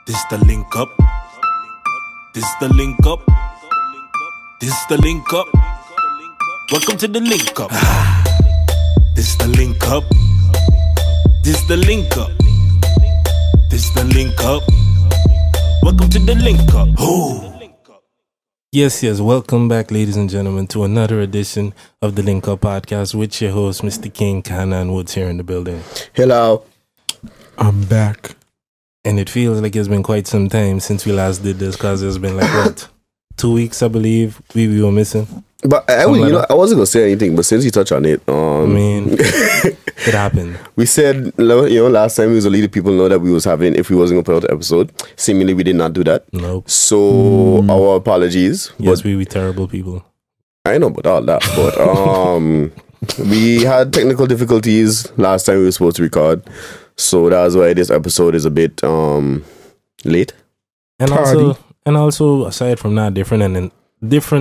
This the link up. This the link up. This the link up. Welcome to the link up. This the link up. This the link up. This the link up. Welcome to the link up. Oh. Yes, welcome back, ladies and gentlemen, to another edition of the Link Up Podcast with your host, Mr. King, Kana Woods here in the building. Hello. I'm back. And it feels like it's been quite some time since we last did this, because it's been like, what, 2 weeks, I believe, we were missing. But I wasn't going to say anything, but since you touched on it, it happened. We said, last time we was only the people know that we was having, if we wasn't going to put out the episode. Seemingly, we did not do that. Nope. So, our apologies. Yes, we were terrible people. I know about all that, but we had technical difficulties last time we were supposed to record. So that's why this episode is a bit late. And also, aside from that, different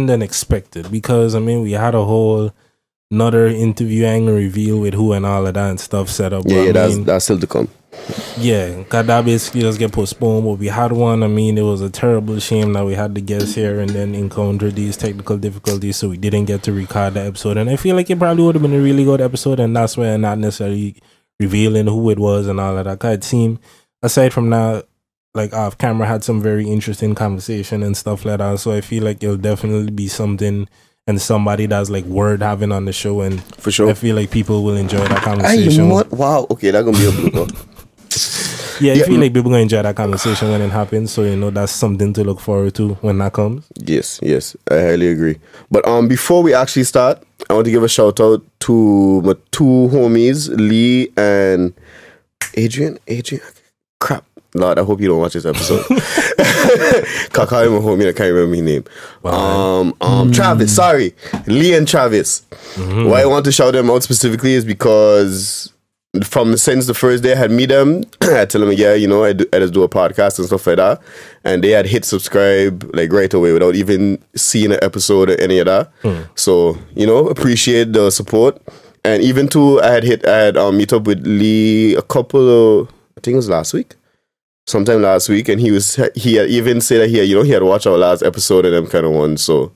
than expected, because we had a whole another interview angle reveal with who and all of that and stuff set up. That's still to come. Yeah, because that basically just get postponed. But we had one. It was a terrible shame that we had the guests here and then encountered these technical difficulties, so we didn't get to record the episode. And I feel like it probably would have been a really good episode, and that's why I'm not necessarily revealing who it was and all of that. Cause it seemed, aside from that, like off camera, had some very interesting conversation and stuff like that. So I feel like it'll definitely be something and somebody that's like worth having on the show, and for sure, I feel like people will enjoy that conversation. Wow, okay, that's gonna be a blooper. I feel like people gonna enjoy that conversation when it happens. So that's something to look forward to when that comes. Yes, I highly agree. But before we actually start, I want to give a shout out to my two homies, Lee and Adrian. Crap. Lord, I hope you don't watch this episode. Kaka, I'm a homie, I can't remember his name. Wow. Travis, sorry. Lee and Travis. Mm-hmm. Why I want to shout them out specifically is because since the first day I had met them, I tell them, I just do a podcast and stuff like that. And they had hit subscribe like right away without even seeing an episode or any of that. So, appreciate the support. And even too, I had meet up with Lee I think it was sometime last week, and he had even said that he had watched our last episode and them kind of one. So,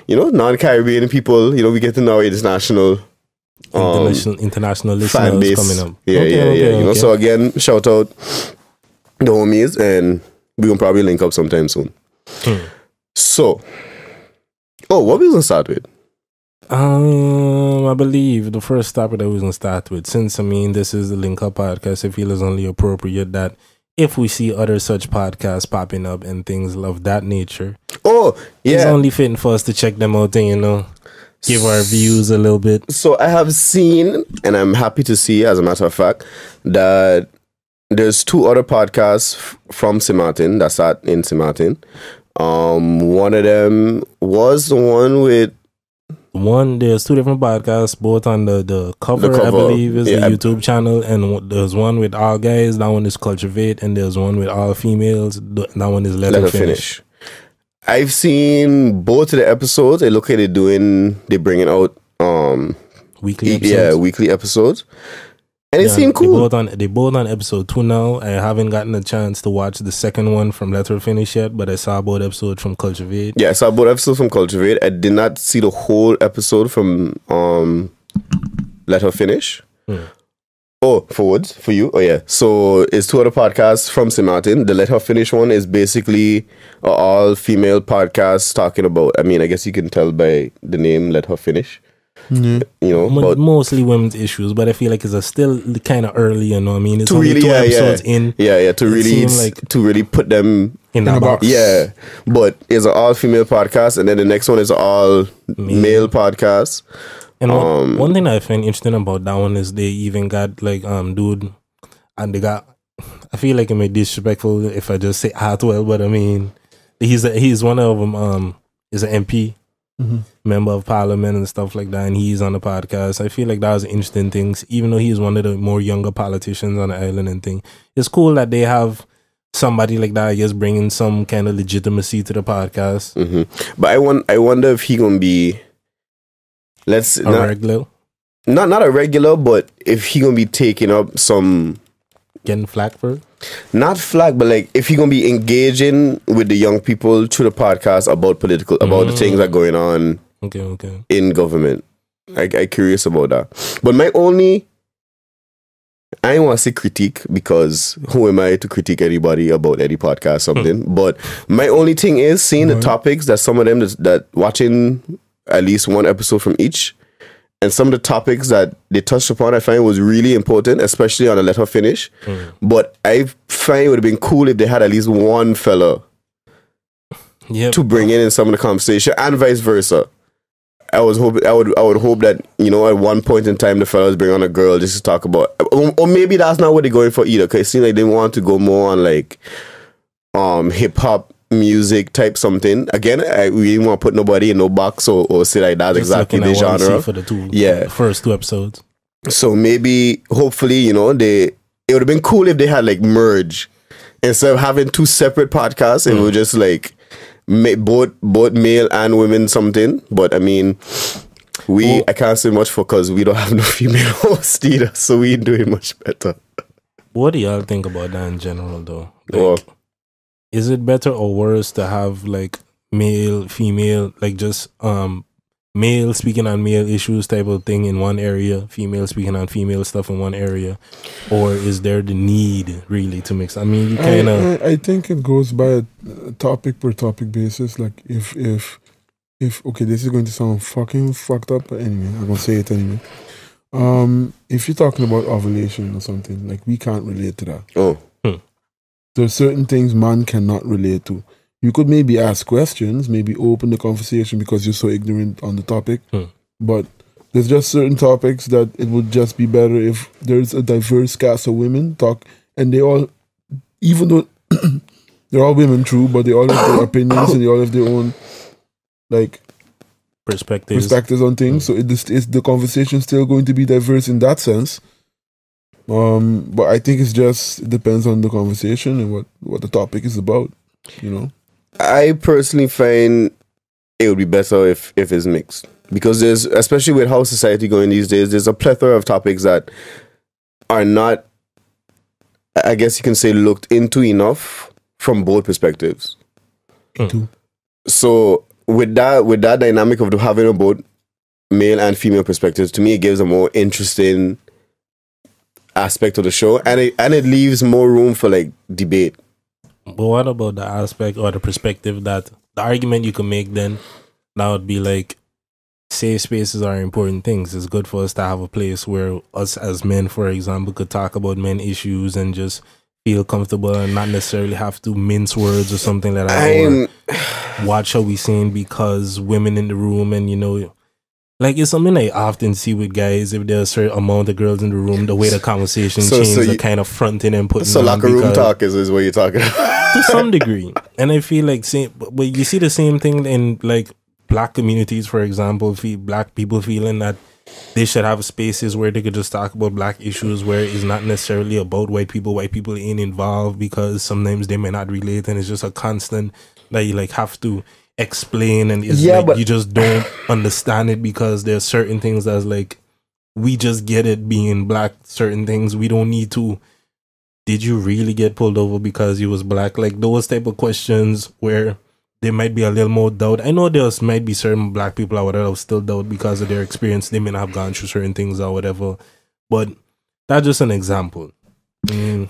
non-Caribbean people, we get to know international listeners fan base coming up. Yeah. So again, shout out the homies, and we will probably link up sometime soon. So, what we gonna start with? I believe the first topic that we gonna start with, since this is the Link Up Podcast, I feel it's only appropriate that if we see other such podcasts popping up and things of that nature, it's only fitting for us to check them out and give our views a little bit. So I have seen, and I'm happy to see, as a matter of fact, that there's two other podcasts from St. Martin that's in St. Martin. One of them was the one with there's two different podcasts, both on the cover, I believe, is the YouTube channel, and there's one with all guys, that one is Cultivate, and there's one with all females, that one is Let Her Finish. I've seen both of the episodes. I look at it they're bringing out weekly episodes. Weekly episodes. And it seemed cool. They both on episode 2 now. I haven't gotten a chance to watch the second one from Let Her Finish yet, but I saw both episodes from Cultivate. Yeah, I saw both episodes from Cultivate. I did not see the whole episode from Let Her Finish. For Woods, for you? Oh yeah. So it's two other podcasts from St. Martin. The Let Her Finish one is basically an all-female podcast talking about, I guess you can tell by the name, Let Her Finish. Mostly women's issues, but I feel like it's still kind of early, It's only 2 episodes in. To really put them in that box. Yeah, but it's an all-female podcast, and then the next one is an all-male podcast. And one thing I find interesting about that one is they even got dude, and they got, I feel like it may be disrespectful if I just say Hartwell, but he's one of them. Is an MP. Member of Parliament and stuff like that, and he's on the podcast. I feel like that was interesting things, even though he's one of the more younger politicians on the island and thing. It's cool that they have somebody like that, I guess, bringing some kind of legitimacy to the podcast. But I wonder if he gonna be regular. Not a regular, but if he gonna be taking up some getting flack for it? Not flag, but like if you're gonna be engaging with the young people through the podcast about about the things that are going on in government. I'm curious about that. But my only, I don't want to say critique, because who am I to critique anybody about any podcast something? But my only thing is seeing the topics that some of them that watching at least one episode from each, and some of the topics that they touched upon, I find was really important, especially on the Let Her Finish. But I find it would have been cool if they had at least one fella to bring in some of the conversation, and vice versa. I would hope that, you know, at one point in time the fellas bring on a girl just to talk about, or maybe that's not what they're going for either, because it seems like they want to go more on like hip hop music type something. Again, we didn't want to put nobody in no box or say like that's exactly the genre for the first 2 episodes. So maybe, hopefully, you know, it would have been cool if they had like merge instead of having 2 separate podcasts. It would just like both male and women something. But I mean, I can't say much for, because we don't have no female host either, so we ain't doing much better. What do y'all think about that in general though? Like, is it better or worse to have like male, female, like just male speaking on male issues type of thing in one area, female speaking on female stuff in one area, or is there the need really to mix? I mean, you kind of. I think it goes by a topic per topic basis. Like if okay, this is going to sound fucking fucked up, but anyway, I'm gonna say it anyway. If you're talking about ovulation or something, like we can't relate to that. There's certain things man cannot relate to. You could maybe ask questions, maybe open the conversation because you're so ignorant on the topic. But there's just certain topics that it would just be better if there's a diverse cast of women talk, and they all, even though they're all women, true, but they all have their opinions and they all have their own like perspectives on things. So is the conversation still going to be diverse in that sense? But I think it depends on the conversation and what the topic is about, you know. I personally find it would be better if it's mixed, because there's, especially with how society going these days, there's a plethora of topics that are not, I guess you can say, looked into enough from both perspectives. So with that dynamic of having both male and female perspectives, to me it gives a more interesting aspect of the show, and it leaves more room for like debate. But what about the aspect or the perspective that the argument you can make then, that would be like, safe spaces are important things. It's good for us to have a place where us as men, for example, could talk about men issues and just feel comfortable and not necessarily have to mince words or something like that. Or watch how we saying because women in the room, and you know, like it's something I often see with guys. If there's a certain amount of girls in the room, the way the conversation changes, the kind of fronting and putting. So locker room talk is what you're talking about to some degree. And I feel like but you see the same thing in like black communities, for example. Black people feeling that they should have spaces where they could just talk about black issues, where it's not necessarily about white people. White people ain't involved because sometimes they may not relate, and it's just a constant that you like have to explain, and it's like you just don't understand it because there's certain things that's like, we just get it being black. Certain things we don't need to. Did you really get pulled over because you was black? Like those type of questions where there might be a little more doubt. I know there might be certain black people or whatever still doubt because of their experience. They may not have gone through certain things or whatever, but that's just an example. All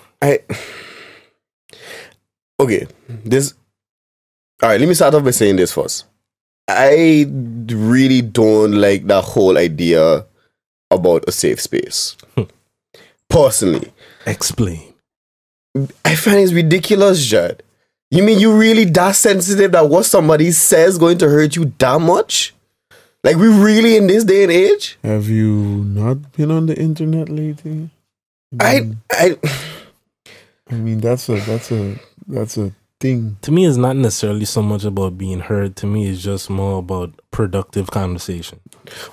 right, let me start off by saying this first. I really don't like that whole idea about a safe space. Personally. Explain. I find it's ridiculous, Jad. You mean you really that sensitive that what somebody says going to hurt you that much? Like, we really in this day and age? Have you not been on the internet lately? I mean, that's a thing. To me, it's not necessarily so much about being heard. To me, it's just more about productive conversation.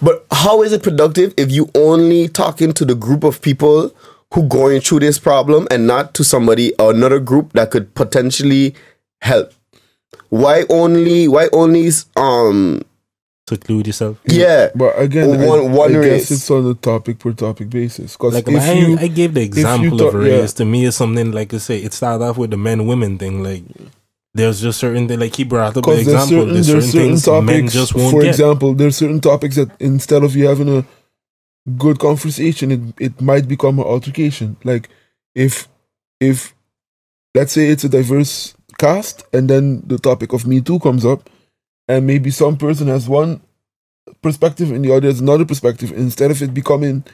But how is it productive if you only talking to the group of people who going through this problem and not to somebody or another group that could potentially help? Why only So to include yourself. Yeah. But again, One I race. guess it's on a topic per topic basis. Because Like if I gave the example thought- of race. To me, it's something like I say. It started off with the men-women thing. Like there's just certain things. Like he brought up the example. There's certain things topics, men just won't for get. example, there's certain topics that instead of you having a good conversation, it might become an altercation. Like if let's say it's a diverse cast, and then the topic of Me Too comes up, and maybe some person has one perspective and the other has another perspective. Instead of it becoming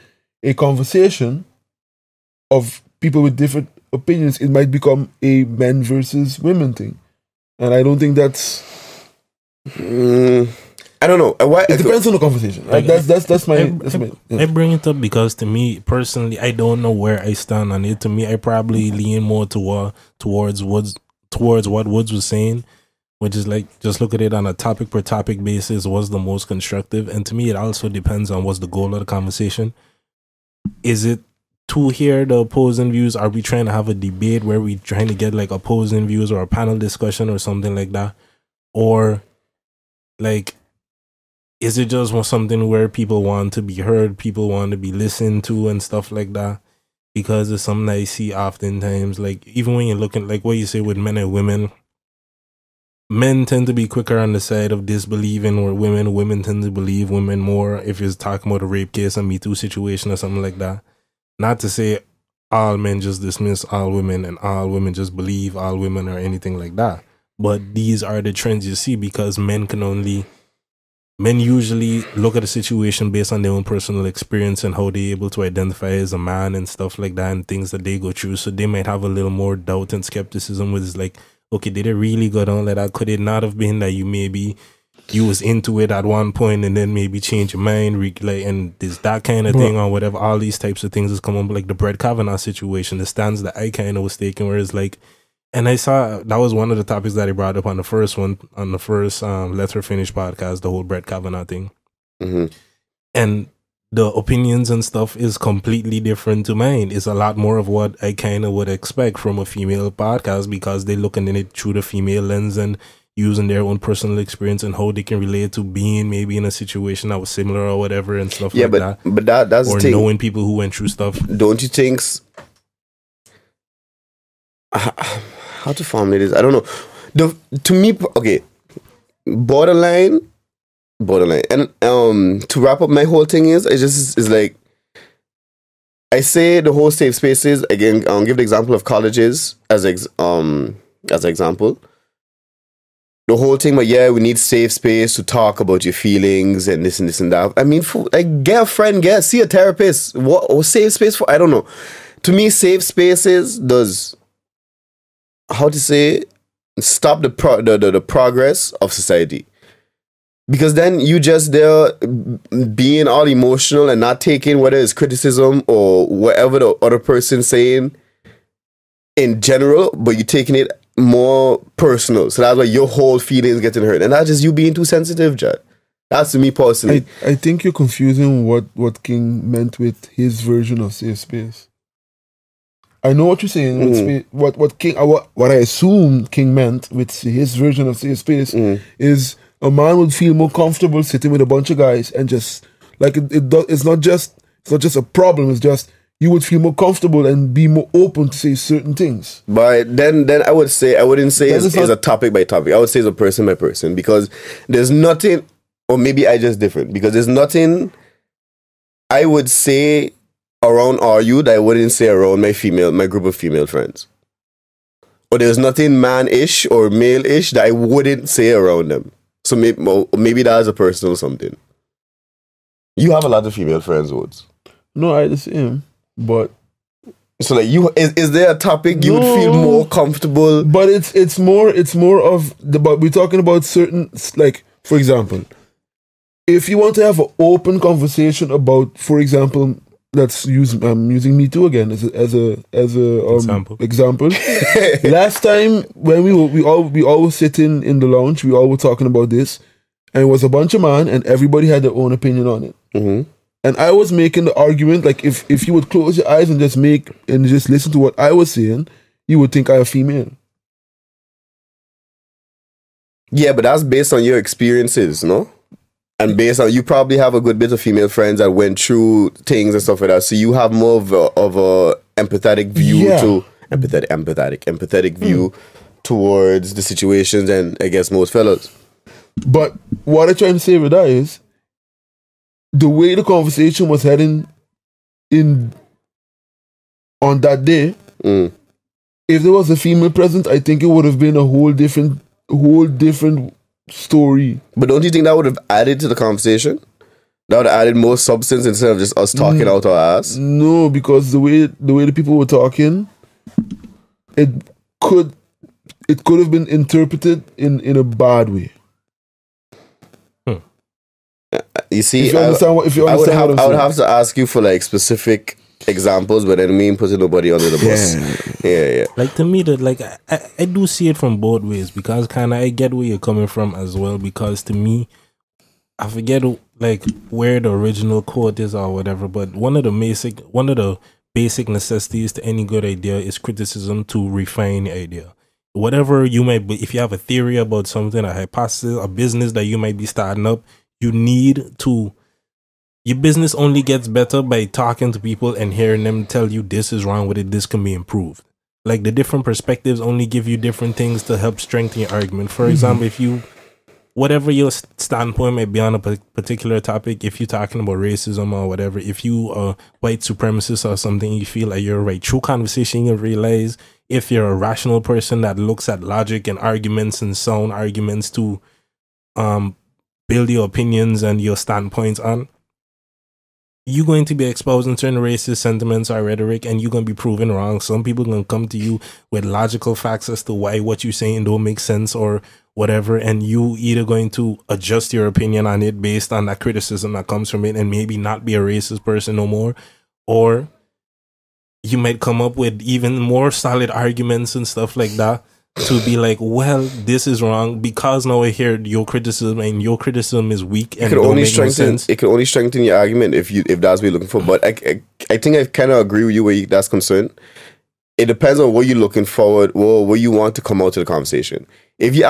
a conversation of people with different opinions, it might become a men versus women thing. And I don't think that's. I don't know. It depends on the conversation. Like that's my. I bring it up because to me personally, I don't know where I stand on it. To me, I probably lean more towards what Woods was saying, which is like just look at it on a topic per topic basis. What's the most constructive? And to me, it also depends on what's the goal of the conversation. Is it to hear the opposing views? Are we trying to have a debate where we trying to get like opposing views or a panel discussion or something like that? Or like, is it just something where people want to be heard, people want to be listened to and stuff like that? Because it's something I see oftentimes, like even when you're looking, like what you say with men and women, men tend to be quicker on the side of disbelieving or women tend to believe women more if you're talking about a rape case, a Me Too situation or something like that. Not to say all men just dismiss all women and all women just believe all women or anything like that. But these are the trends you see because men usually look at a situation based on their own personal experience and how they're able to identify as a man and stuff like that and things that they go through. So they might have a little more doubt and skepticism with it's like, okay, did it really go down like that? Could it not have been that you was into it at one point and then maybe change your mind, and there's that kind of thing or whatever. All these types of things has come up, like the Brett Kavanaugh situation, the stance that I kind of was taking, where it's like, and I saw that was one of the topics that I brought up on the first Let Her Finish podcast, the whole Brett Kavanaugh thing. Mm-hmm. And the opinions and stuff is completely different to mine. It's a lot more of what I kind of would expect from a female podcast because they're looking at it through the female lens and using their own personal experience and how they can relate to being maybe in a situation that was similar or whatever and stuff like that. But that's or the thing. Knowing people who went through stuff. Don't you think? How to formulate this? I don't know. To me, okay, borderline, and to wrap up my whole thing is like I say the whole safe spaces again. I'll give the example of colleges as an example. The whole thing, but yeah, we need safe space to talk about your feelings and this and that. I mean, like, get a friend, see a therapist. What safe space for? I don't know. To me, safe spaces does, how to say, stop the progress of society. Because then you just there being all emotional and not taking whether it's criticism or whatever the other person's saying in general, but you're taking it more personal. So that's why your whole feelings getting hurt. And that's just you being too sensitive, Jad. That's to me personally. I think you're confusing what King meant with his version of safe space. I know what you're saying. What I assume King meant with his version of safe space is a man would feel more comfortable sitting with a bunch of guys and just like it's not just a problem. It's just you would feel more comfortable and be more open to say certain things. But then I wouldn't say it's a topic by topic. I would say it's a person by person because there's nothing, or maybe I just different because there's nothing I would say around you that I wouldn't say around my group of female friends. Or there's nothing man-ish or male-ish that I wouldn't say around them. So maybe that's a personal something. You have a lot of female friends, Woods. No, I the same. But so like is there a topic you would feel more comfortable? But it's more of but we're talking about certain, like, for example, if you want to have an open conversation about, for example, let's use using Me Too again as a example. Last time when we all were sitting in the lounge, we all were talking about this, and it was a bunch of men, and everybody had their own opinion on it. Mm-hmm. And I was making the argument, like, if you would close your eyes and just listen to what I was saying, you would think I am female. Yeah, but that's based on your experiences, no? And based on, you probably have a good bit of female friends that went through things and stuff like that. So you have more of a empathetic view to empathetic view towards the situations and I guess most fellas. But what I'm trying to say with that is the way the conversation was heading in on that day, if there was a female present, I think it would have been a whole different story. But don't you think that would have added to the conversation? That would have added more substance instead of just us talking out our ass? No, because the way the people were talking, it could have been interpreted in a bad way. You see, if you understand what I'm saying. I would have to ask you for like specific examples, but I mean putting nobody under the bus. Yeah. Like to me, that like I do see it from both ways, because kind of I get where you're coming from as well. Because to me, I forget like where the original quote is or whatever, but one of the basic necessities to any good idea is criticism to refine the idea. Whatever you might be, if you have a theory about something, a hypothesis, a business that you might be starting up, you need to. Your business only gets better by talking to people and hearing them tell you this is wrong with it, this can be improved. Like the different perspectives only give you different things to help strengthen your argument. For example, if you, whatever your standpoint might be on a particular topic, if you're talking about racism or whatever, if you are white supremacist or something, you feel like you're right. Through conversation, you realize if you're a rational person that looks at logic and arguments and sound arguments to build your opinions and your standpoints on, you're going to be exposing certain racist sentiments or rhetoric, and you're going to be proven wrong. Some people are going to come to you with logical facts as to why what you're saying don't make sense or whatever, and you either going to adjust your opinion on it based on that criticism that comes from it and maybe not be a racist person no more, or you might come up with even more solid arguments and stuff like that to be like, well, this is wrong because now I hear your criticism and your criticism is weak and don't make no sense. It can only strengthen your argument if that's what you're looking for. But I think I kind of agree with you where that's concerned. It depends on what you're looking forward, what you want to come out to the conversation. If you're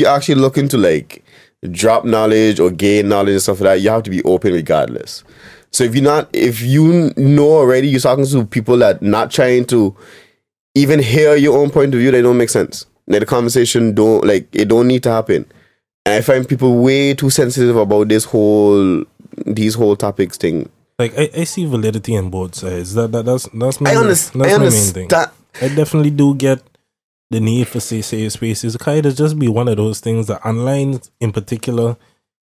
actually looking to like drop knowledge or gain knowledge and stuff like that, you have to be open regardless. So if you know already you're talking to people that not trying to even hear your own point of view, they don't make sense. Like the conversation don't need to happen. And I find people way too sensitive about these whole topics thing. Like I see validity on both sides. That's my main thing. I definitely do get the need for safe spaces. It kind of just be one of those things that online in particular,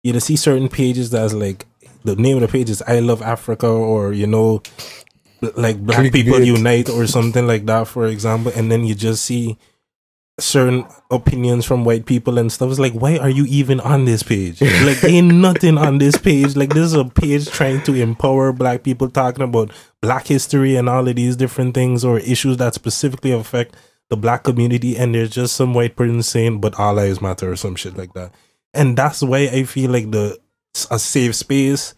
you see certain pages that's like the name of the page is I Love Africa, or like Black People Unite or something like that, for example, and then you just see certain opinions from white people and stuff. It's like, why are you even on this page? Like, ain't nothing on this page. Like, this is a page trying to empower Black people, talking about Black history and all of these different things or issues that specifically affect the Black community, and there's just some white person saying, but all lives matter or some shit like that. And that's why I feel like a safe space,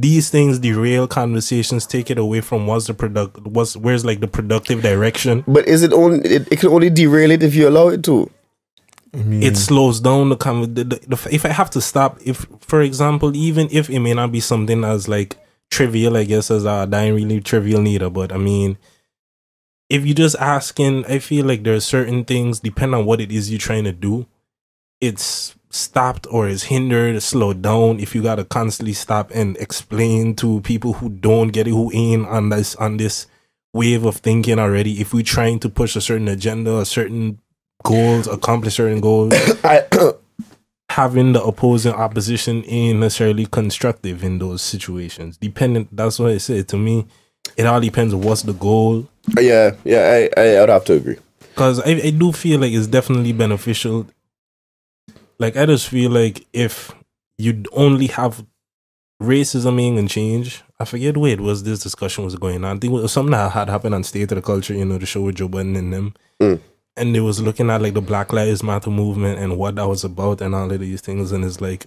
these things derail conversations, take it away from where's like the productive direction. But is it only it can only derail it if you allow it to? I mean, it slows down if I have to stop, if for example, even if it may not be something as like trivial, I guess, as that ain't really trivial neither, but I mean, if you just asking, I feel like there's certain things, depending on what it is you're trying to do, it's stopped or is hindered, slowed down if you gotta constantly stop and explain to people who don't get it, who ain't on this wave of thinking already. If we're trying to push a certain agenda, a certain goals, accomplish certain goals, having the opposition ain't necessarily constructive in those situations. That's what I said. To me, it all depends on what's the goal. Yeah, I would have to agree. Because I do feel like it's definitely beneficial. Like, I just feel like if you only have racism ain't gonna change. I forget where it was this discussion was going on. I think it was something that had happened on State of the Culture, the show with Joe Budden and them. And they was looking at like the Black Lives Matter movement and what that was about and all of these things. And it's like,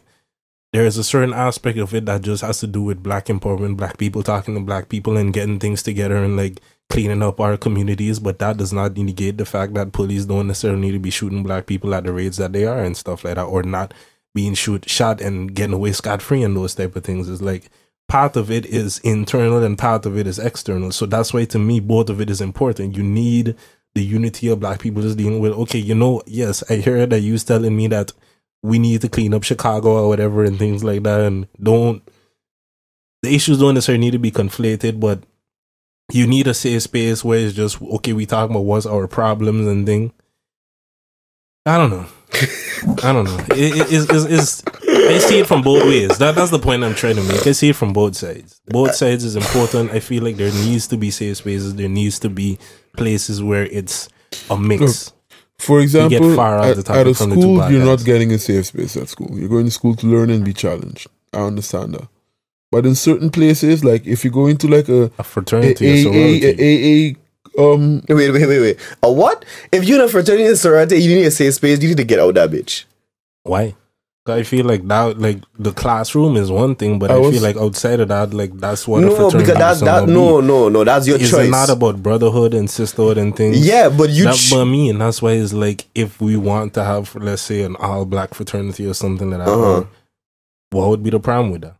there is a certain aspect of it that just has to do with Black empowerment, Black people talking to Black people and getting things together and like cleaning up our communities. But that does not negate the fact that police don't necessarily need to be shooting Black people at the rates that they are and stuff like that, or not being shot and getting away scot-free and those type of things. It's like part of it is internal and part of it is external. So that's why to me both of it is important. You need the unity of black people just dealing with, okay, yes, I heard that you was telling me that we need to clean up Chicago or whatever and things like that, and the issues don't necessarily need to be conflated, but you need a safe space where it's just, okay, we talk about what's our problems and thing. I don't know. I see it from both ways. That's the point I'm trying to make. I see it from both sides. Both sides is important. I feel like there needs to be safe spaces. There needs to be places where it's a mix. Look, for example, get far out the at a from the two school, bad you're guys. not getting a safe space at school. You're going to school to learn and be challenged. I understand that. But in certain places, like if you go into like a fraternity or sorority. Wait. A what? If you're in a fraternity and sorority, you need a safe space, you need to get out that bitch. Why? I feel like that, like the classroom is one thing, but I feel like outside of that, like that's what a fraternity because that's your choice. It's not about brotherhood and sisterhood and things. Yeah, but and that's why it's like if we want to have, let's say, an all-black fraternity or something like that, what would be the problem with that?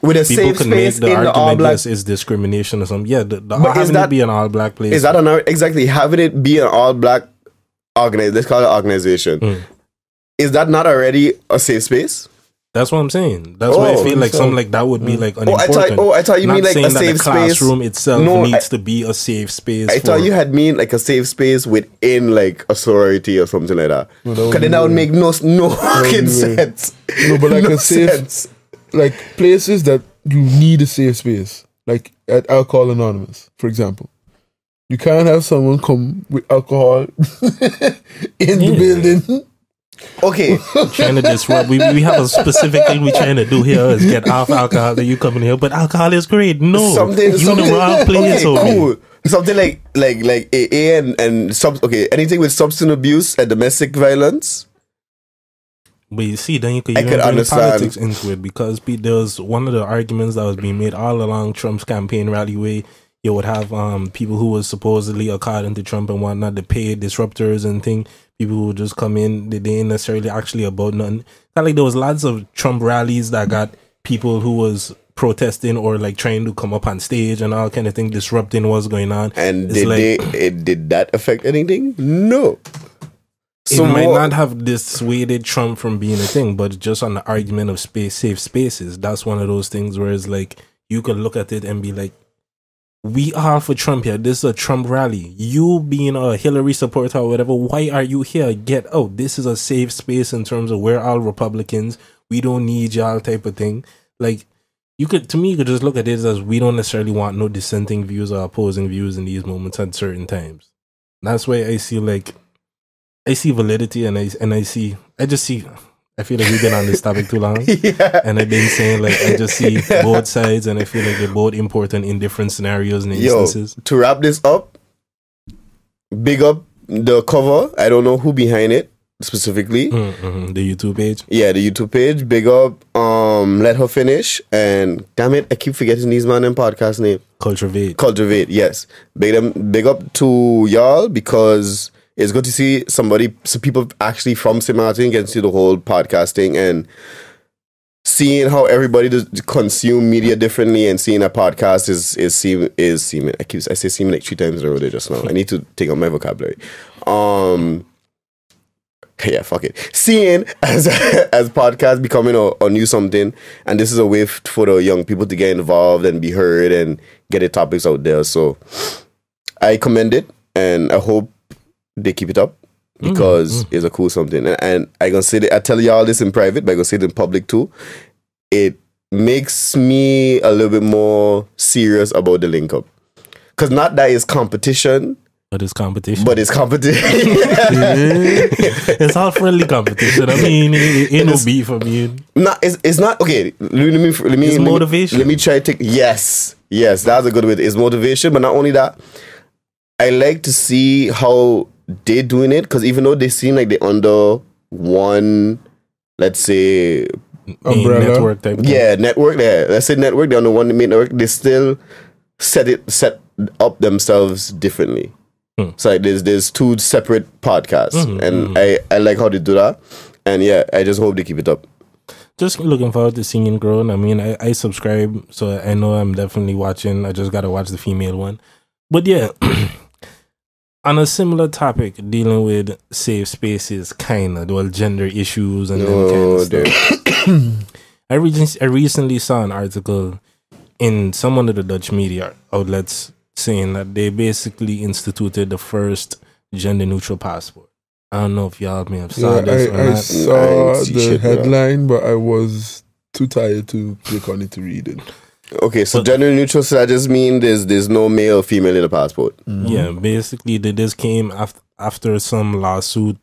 With a People safe can space make the in the all argument, black. yes, it's discrimination or something. Yeah, having it be an all-black place. Is that exactly having it be an all-black organization? Let's call it organization. Is that not already a safe space? That's what I'm saying. That's why I feel like something like that would be like unimportant. I thought you mean like a safe the space. Classroom itself needs to be a safe space. I thought you had mean like a safe space within like a sorority or something like that. Because then that would make no fucking sense. No, but like a safe, like places that you need a safe space, like at Alcohol Anonymous, for example. You can't have someone come with alcohol in the building. Okay. Trying to disrupt. We have a specific thing we're trying to do here is get off alcohol that you come in here. But alcohol is great. No. You're in the wrong place. Okay, cool. Something like AA and anything with substance abuse and domestic violence. But you see, then you could bring politics into it, because there was one of the arguments that was being made all along Trump's campaign rally where you would have people who was supposedly according to Trump and whatnot, the paid disruptors and thing. People who would just come in, they ain't necessarily actually about nothing. Kind of like there was lots of Trump rallies that got people who was protesting or like trying to come up on stage and all kind of thing, disrupting what's going on. And did that affect anything? No. It might not have dissuaded Trump from being a thing, but just on the argument of safe spaces, that's one of those things where it's like you could look at it and be like, we are for Trump here. This is a Trump rally. You being a Hillary supporter or whatever, why are you here? Get out. This is a safe space in terms of we're all Republicans. We don't need y'all type of thing. Like, you could just look at it as we don't necessarily want no dissenting views or opposing views in these moments at certain times. That's why I see validity and I feel like we've been on this topic too long. Yeah. And I've been saying, like, I just see both sides and I feel like they're both important in different scenarios and instances. To wrap this up, big up the cover. I don't know who behind it specifically. The YouTube page. Yeah, the YouTube page. Big up. Let her finish. And damn it, I keep forgetting these man and podcast name. Cultivate, yes. Big up to y'all, because it's good to see some people actually from St. Martin getting to see the whole podcasting and seeing how everybody does consume media differently, and seeing a podcast is seeming. I say seeming like 3 times in a row there just now. I need to take on my vocabulary. Yeah, fuck it. Seeing as podcasts becoming a new something, and this is a way for the young people to get involved and be heard and get their topics out there. So I commend it, and I hope they keep it up, because it's a cool something. And I gonna say that, I tell y'all this in private, but I gonna say it in public too. It makes me a little bit more serious about the link up, because not that it's competition. But it's competition. It's all friendly competition. I mean, it ain't no beef. I mean, it's not okay. It's motivation. Let me try to take. Yes, that's a good way. It's motivation, but not only that. I like to see how they're doing it, because even though they seem like they're under one, let's say, umbrella network type of network. Yeah, let's say network. They're on the one main network. They still set up themselves differently. So like there's 2 separate podcasts, and I like how they do that. And yeah, I just hope they keep it up. Just looking forward to seeing it grow. I mean, I subscribe, so I know I'm definitely watching. I just gotta watch the female one. But yeah, on a similar topic, dealing with safe spaces, gender issues and them kind of stuff. I recently saw an article in some of the Dutch media outlets saying that they basically instituted the first gender-neutral passport. I don't know if y'all may have saw this or not. I saw the headline, but I was too tired to click on it to read it. Okay, so gender neutral, so that just means there's no male or female in the passport. Mm-hmm. Yeah, basically this came after some lawsuit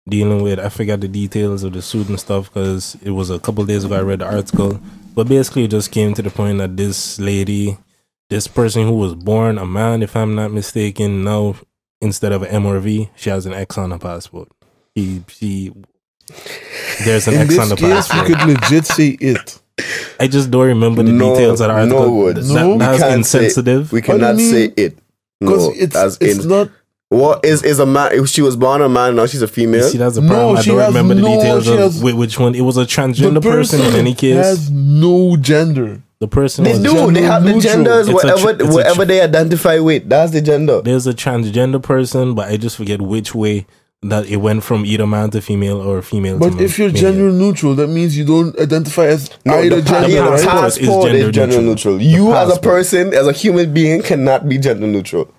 dealing with, I forgot the details of the suit and stuff because it was a couple days ago I read the article. But basically it just came to the point that this person who was born a man, if I'm not mistaken, now instead of an M or V, she has an X on her passport. There's an X on the passport. In this case, we could legit say it. I just don't remember the details of the article. That's insensitive. We cannot say it. No, it's not. What is a man? If she was born a man, now she's a female. See, that's the problem. I don't remember the details of which one. It was a transgender person in any case. Has no gender. The person they have the genders whatever they identify with. That's the gender. There's a transgender person, but I just forget which way that it went from either man to female or female to male. But if you're gender neutral, that means you don't identify as either gender. The passport is gender neutral. You as a person, as a human being, cannot be gender neutral.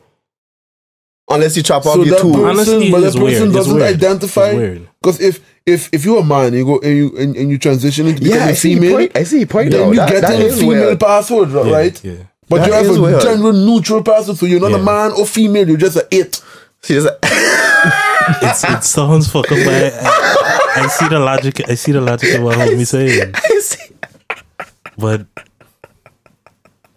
Unless you chop off your tools. Honestly, but that person doesn't identify. Because if you're a man, you go and you transition into becoming a female. I see your point. Then you get a female passport, right? Yeah. But you have a gender neutral passport, so you're not a man or female. You're just a it. It sounds fucked up, but I see the logic. I see the logic of what homie saying. I see. But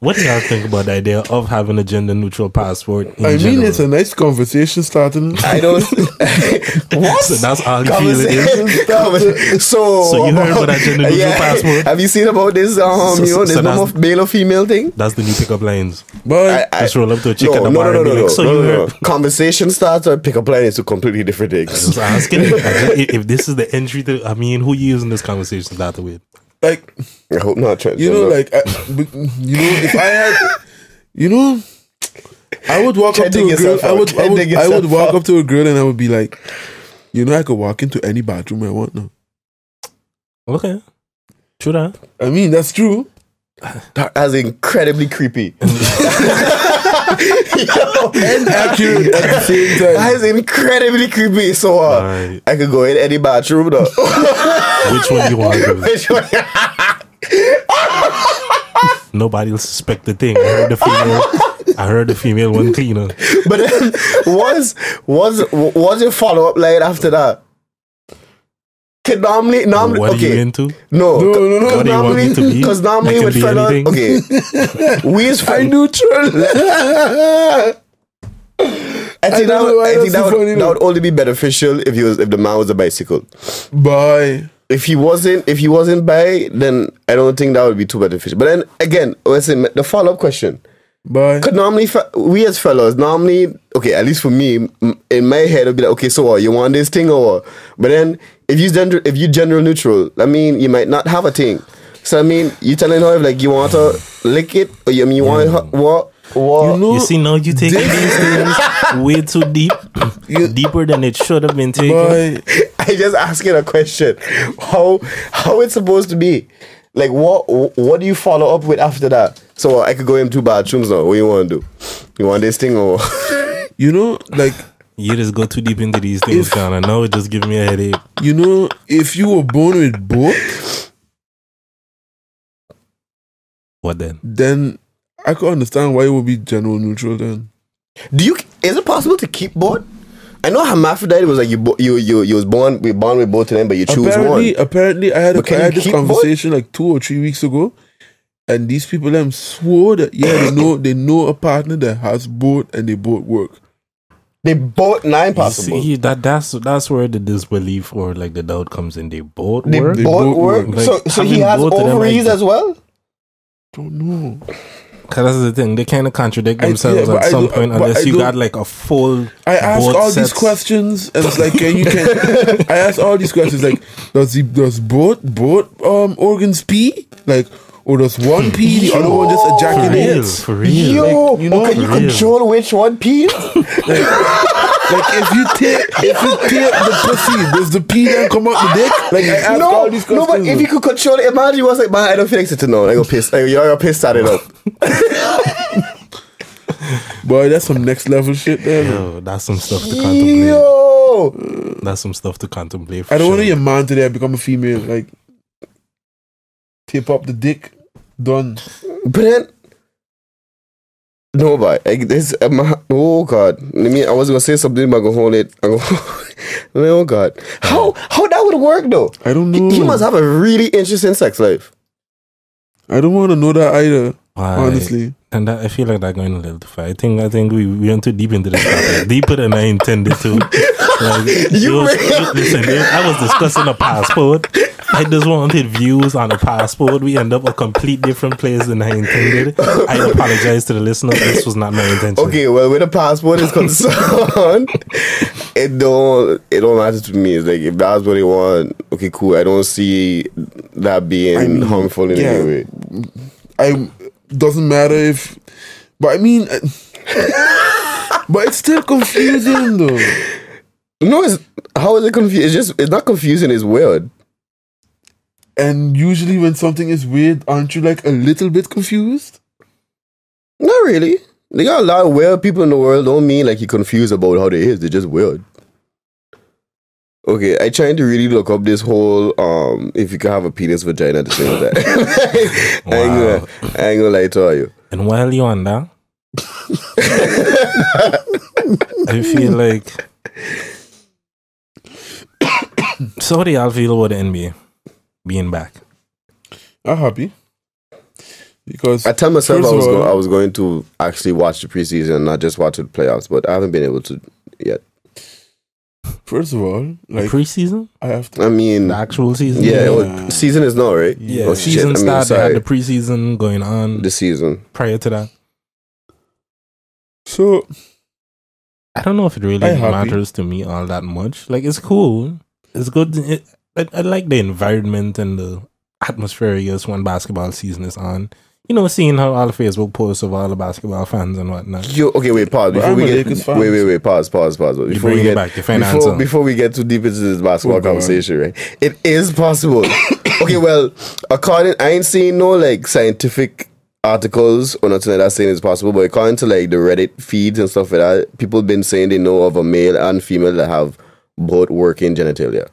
what do y'all think about the idea of having a gender neutral passport? I mean, it's a nice conversation starting. I don't. What? So that's all you feel it is. So you heard about that gender neutral passport? Have you seen about this? There's no more male or female thing. That's the new pickup lines. But just roll up to a chick at the bar and be like, "So you heard?" Conversation starts or pickup line is two completely different things. I was asking if this is the entry to. I mean, who you using this conversation started with? Like, I hope not. If I had, I would walk up to a girl. I would walk up to a girl and I would be like, I could walk into any bathroom I want now. Okay, true that. I mean, that's true. That's incredibly creepy. And accurate at the same time. That is incredibly creepy. So I could go in any bathroom though. Which one you want to do? Which one? Nobody will suspect the thing. I heard the female one cleaner. But then was your follow up line after that? Normally, what are you into? No. Because normally with fellas, okay, we is neutral. I think that would only be beneficial if the man was a bicycle. Bye. If he wasn't bi, then I don't think that would be too beneficial. But then again, listen, the follow up question. Bye. Because normally, we as fellas, okay, at least for me, in my head, it'd be like, okay, so what, you want this thing or what? But then, if you gender neutral, I mean, you might not have a thing. So, I mean, you telling her, like, you want to lick it, or you want what? You see, now you taking these things way too deep. Deeper than it should have been taken. I just asking a question. How it's supposed to be? Like, what do you follow up with after that? So I could go in 2 bathrooms now. What you want to do? You want this thing or? Like, you just go too deep into these things, Kana. Now it just gives me a headache. If you were born with both, what then? Then I could understand why it would be gender neutral. Then, is it possible to keep both? I know hermaphrodite was like you was born with both of them, but you choose one. Apparently, I had this conversation like 2 or 3 weeks ago, and these people swore that they know a partner that has both, and they both work. They both 9 possible. See, that's where the disbelief or like the doubt comes in. They both work. Like, so he has ovaries as well. Don't know. Because that's the thing, they kind of contradict themselves at some point unless you got like a full. I ask all these questions and it's like, I ask all these questions like, does both organs pee? Like, or does one pee, the other one just ejaculate? For real. Yo, like, you know, can you control which one pees? Like if you take the pussy, does the pee then come out the dick? Like I ask all these questions. No, but if you could control it, imagine you was like, man, I don't feel like sitting down. I go piss. You're gonna piss at it up. Boy, that's some next level shit there. Yo, that's some stuff to contemplate. Yo, that's some stuff to contemplate. I don't want to be a man today. I become a female. Like tip up the dick, done. But then. No, but like this. Oh God! I was gonna say something, but I'm gonna hold it. Oh God! How that would work though? I don't know. He must have a really interesting sex life. I don't want to know that either. Why? Honestly, and that, I feel like that's going a little too far. I think we went too deep into this topic, deeper than I intended to. Like, listen, I was discussing a passport. I just wanted views on a passport. We end up a complete different place than I intended. I apologize to the listener. This was not my intention. Okay, well, when a passport is concerned, it don't matter to me. It's like if that's what they want, okay, cool. I don't see that being harmful in any way. Doesn't matter if, but I mean, but it's still confusing though. No, how is it confusing? It's not confusing. It's weird. And usually when something is weird, aren't you like a little bit confused? Not really. They got a lot of weird people in the world. Don't mean like you're confused about how they is. They're just weird. Okay, I trying to really look up this whole if you can have a penis vagina at the same time. Wow. I ain't gonna lie to you. And while you're on that, I feel like so how do y'all feel about the NBA being back? I'm happy because I tell myself I was going to actually watch the preseason and not just watch the playoffs, but I haven't been able to yet. First of all, like the preseason, I have to. I mean, the actual season. Yeah, season is not right. Yeah, season start. They had the preseason going on. The season prior to that. So I don't know if it really matters to me all that much. Like it's cool. It's good. I like the environment and the atmosphere, I guess, when basketball season is on. You know, seeing how all the Facebook posts of all the basketball fans and whatnot. Okay, wait, pause. Before we get, wait, pause. Before we get too deep into this basketball conversation, right? It is possible. Okay, well, I ain't seen no like scientific articles or nothing like that saying it's possible, but according to like the Reddit feeds and stuff like that, people been saying they know of a male and female that have both working genitalia.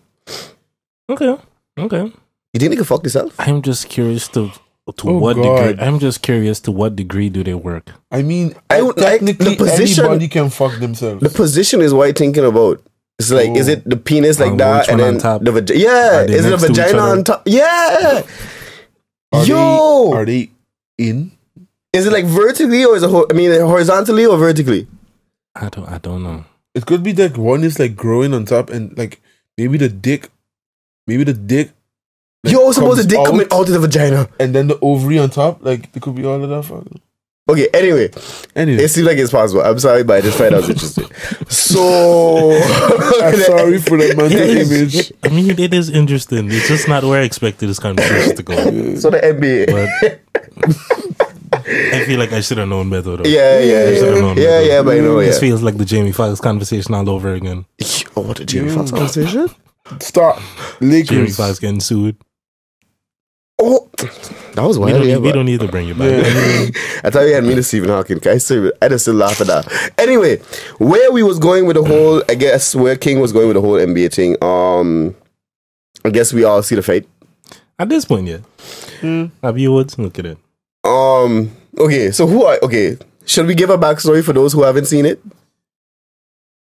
Okay. You think they can fuck themselves? I'm just curious to what degree. I'm just curious to what degree do they work? I mean, technically, anybody can fuck themselves. The position is what I'm thinking about. It's like, is it the penis like that, and then the vagina? Yeah, is it a vagina on top? Yeah. Are they in? Is it like vertically or is it? Horizontally or vertically? I don't know. It could be that one is like growing on top, and like maybe the dick. Like, yo, suppose the dick coming out of the vagina. And then the ovary on top. Like, it could be all of that. Okay, anyway. It seems like it's possible. I'm sorry, but I just find out interesting. So... I'm sorry for that mental image. I mean, it is interesting. It's just not where I expected this conversation to go. So the NBA. But I feel like I should have known better, though. Yeah, but I know, This feels like the Jamie Foxx conversation all over again. Oh, what a Jamie Foxx conversation? Stop. Lakers. Jamie Foxx getting sued. Oh, that was wild. We don't need to bring it back. I thought you had me to Stephen Hawking. I just still laugh at that. Anyway, where we was going with the whole, I guess where King was going with the whole NBA thing. I guess we all see the fight at this point. Yeah. Have you Woods? Look at it. Okay. So should we give a backstory for those who haven't seen it?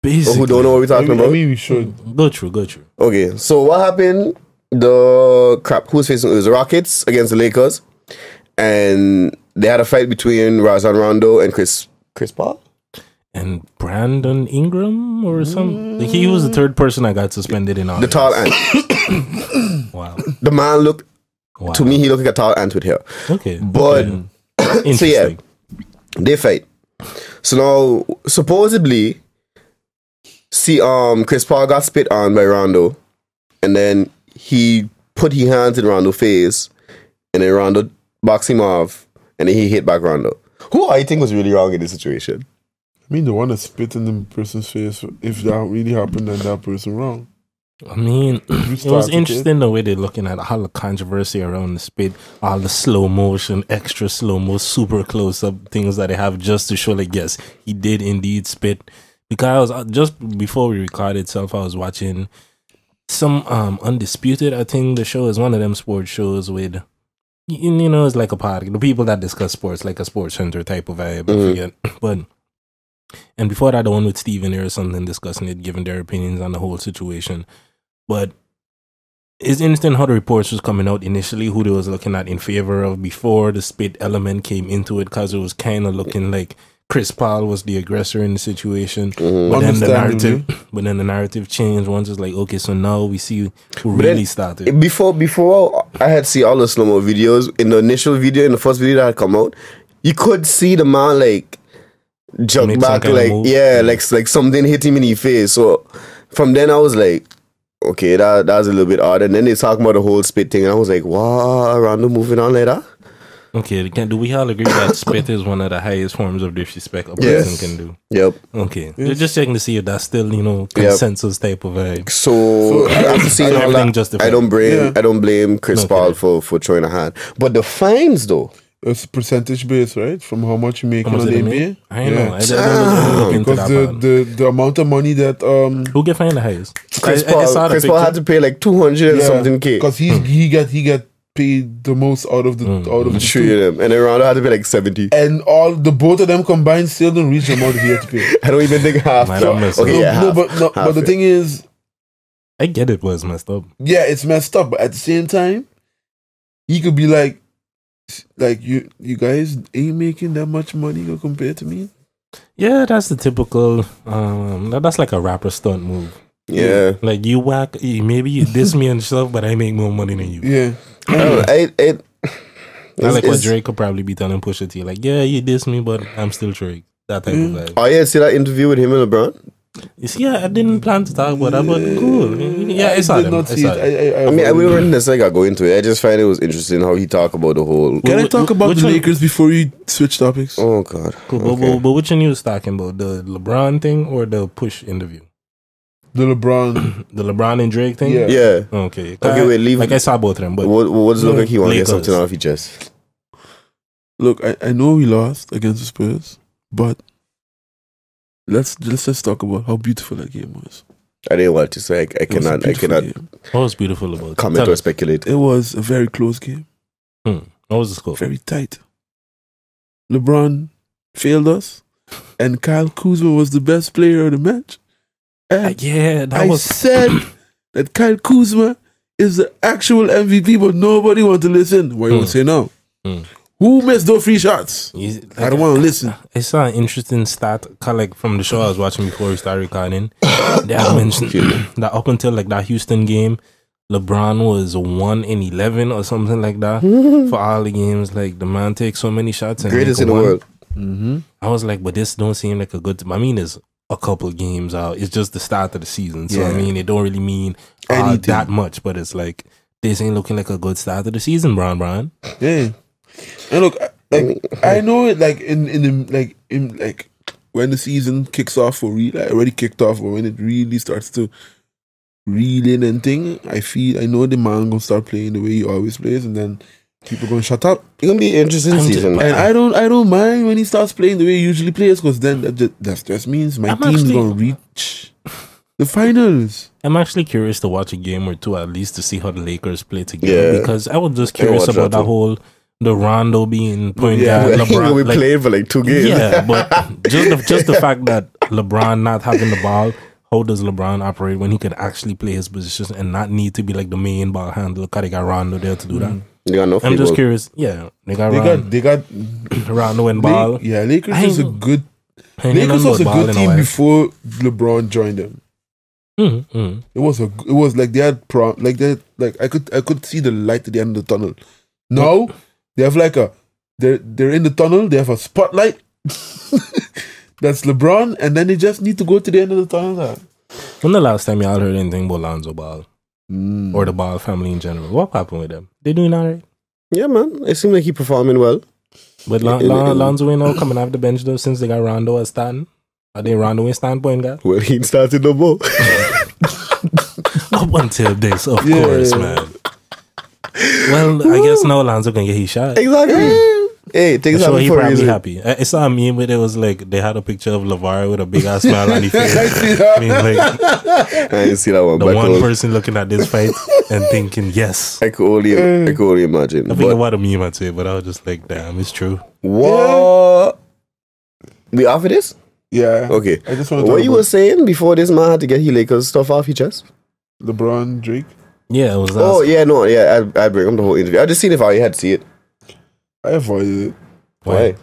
Basically, or who don't know what we're talking about? Maybe we should go through. Okay. So what happened? Who's facing? It was the Rockets against the Lakers, and they had a fight between Rajon Rondo and Chris Paul and Brandon Ingram or something. Like he was the third person I got suspended in all. The tall ant. Wow. The man looked to me. He looked like a tall ant with hair. Okay, but interesting. They fight. So now, supposedly, Chris Paul got spit on by Rondo, and then he put his hands in Rondo's face, and then Rondo boxed him off, and then he hit back Rondo. Who I think was really wrong in this situation? I mean, the one that spit in the person's face, if that really happened, then that person wrong. I mean, it was interesting the way they're looking at all the controversy around the spit, all the slow motion, extra slow mo, super close up things that they have just to show, like, yes, he did indeed spit. Because just before we recorded itself, I was watching some Undisputed. I think the show is one of them sports shows with, you know, it's like a pod. The people that discuss sports, like a sports center type of vibe. I forget, but. And before that, the one with Steven or something discussing it, giving their opinions on the whole situation. But it's interesting how the reports was coming out initially, who they was looking at in favor of before the spit element came into it, because it was kind of looking like Chris Paul was the aggressor in the situation. But then the narrative changed. Once it's like, okay, so now we see who really started. Before I had seen all the slow-mo videos, in the initial video, in the first video that had come out, you could see the man like jump back, like like something hit him in the face. So from then I was like, okay, that's a little bit odd. And then they talking about the whole spit thing, and I was like, wow, Rondo moving on like that. Okay, do we all agree that spit is one of the highest forms of disrespect a person can do? Yep. Okay, just checking to see if that's still, you know, consensus type of vibe. So after seeing all that, I don't blame Chris Paul for throwing a hand. But the fines though. It's percentage based, right? From how much you make on the NBA. I know. I don't look into because the amount of money that who get fined the highest? Chris Paul had to pay like 200 and something K. Because he got paid the most out of the three of them, and then Rondo had to pay like 70. And both of them combined still don't reach the amount he had to pay. I don't even think half. But the thing is, I get it was messed up. Yeah, it's messed up, but at the same time, he could be like you guys ain't making that much money compared to me. Yeah, that's the typical that's like a rapper stunt move. Yeah. Like you maybe you diss me and stuff, but I make more money than you. Yeah. I like what Drake could probably be telling Pusha T, like, yeah, you diss me, but I'm still Drake. That type of vibe. Oh yeah, see that interview with him and LeBron? You see, I didn't plan to talk about that, but cool. Yeah, I saw it. I mean, we don't necessarily go into it. I just find it was interesting how he talked about the whole... Can I talk about the Lakers before we switch topics? Oh, God. Cool. Okay. But which one you was talking about? The LeBron thing or the Push interview? The LeBron. The LeBron and Drake thing? Yeah. Okay. Okay, wait, leave... Like, I saw both of them, but... What does it look like he want to get something off his chest? Look, I know we lost against the Spurs, but... Let's just talk about how beautiful that game was. I didn't want to say I cannot What was beautiful about it? Comment or speculate. It was a very close game. What was the score? Very tight. LeBron failed us, and Kyle Kuzma was the best player of the match. And I said that Kyle Kuzma is the actual MVP, but nobody want to listen. Why you want to say no? Who missed those free shots? I don't want to listen. I saw an interesting stat, like from the show I was watching before we started recording. They had mentioned that up until like that Houston game, LeBron was 1-11 or something like that for all the games. Like the man takes so many shots and greatest in the world. I was like, but this don't seem like a good. I mean, it's a couple games out. It's just the start of the season, so I mean, it don't really mean that much. But it's like this ain't looking like a good start of the season, Brian. Yeah. And look, I know it like in when the season kicks off for real, like already kicked off, but when it really starts to reel in and thing, I know the man gonna start playing the way he always plays, and then people gonna shut up. It's gonna be an interesting season, and I don't mind when he starts playing the way he usually plays, because then that just means my team's gonna reach the finals. I'm actually curious to watch a game or two at least to see how the Lakers play together, because I was just curious about that whole. The Rondo being point guard, LeBron. We played for like 2 games. Yeah, but just the fact that LeBron not having the ball, how does LeBron operate when he can actually play his position and not need to be like the main ball handler? Because they got Rondo there to do that. They got no. I'm just curious. Yeah, they got Rondo and ball. Lakers was a good. Lakers was a good team before LeBron joined them. It was like they had I could see the light at the end of the tunnel. Now. They have like they're in the tunnel, they have a spotlight, That's LeBron, and then they just need to go to the end of the tunnel. When the last time y'all heard anything about Lonzo Ball or the Ball family in general? What happened with them? They doing all right? Yeah, man. It seemed like he performing well. But Lonzo ain't now coming off the bench though since they got Rondo as starting. Are they Rondo in standpoint guy? Well, he started no more. Up until this, of course, man. Well, I guess now Lonzo can get his shot. Exactly. Hey, things happen he for a probably reason. happy. I saw a meme where it was like they had a picture of LeVar with a big ass smile on his face. I mean, like, I didn't see that one. the but one person looking at this fight and thinking, yes. I could only imagine. I think about a meme I'd say, but I was just like, damn, it's true. What? We offer this? Yeah. Okay. I just want What you were saying before this man had to get his Lakers stuff off his chest? LeBron, Drake. Yeah, it was. Oh yeah, no, yeah. I bring him the whole interview. I just seen if I had to see it. I avoided it. Why?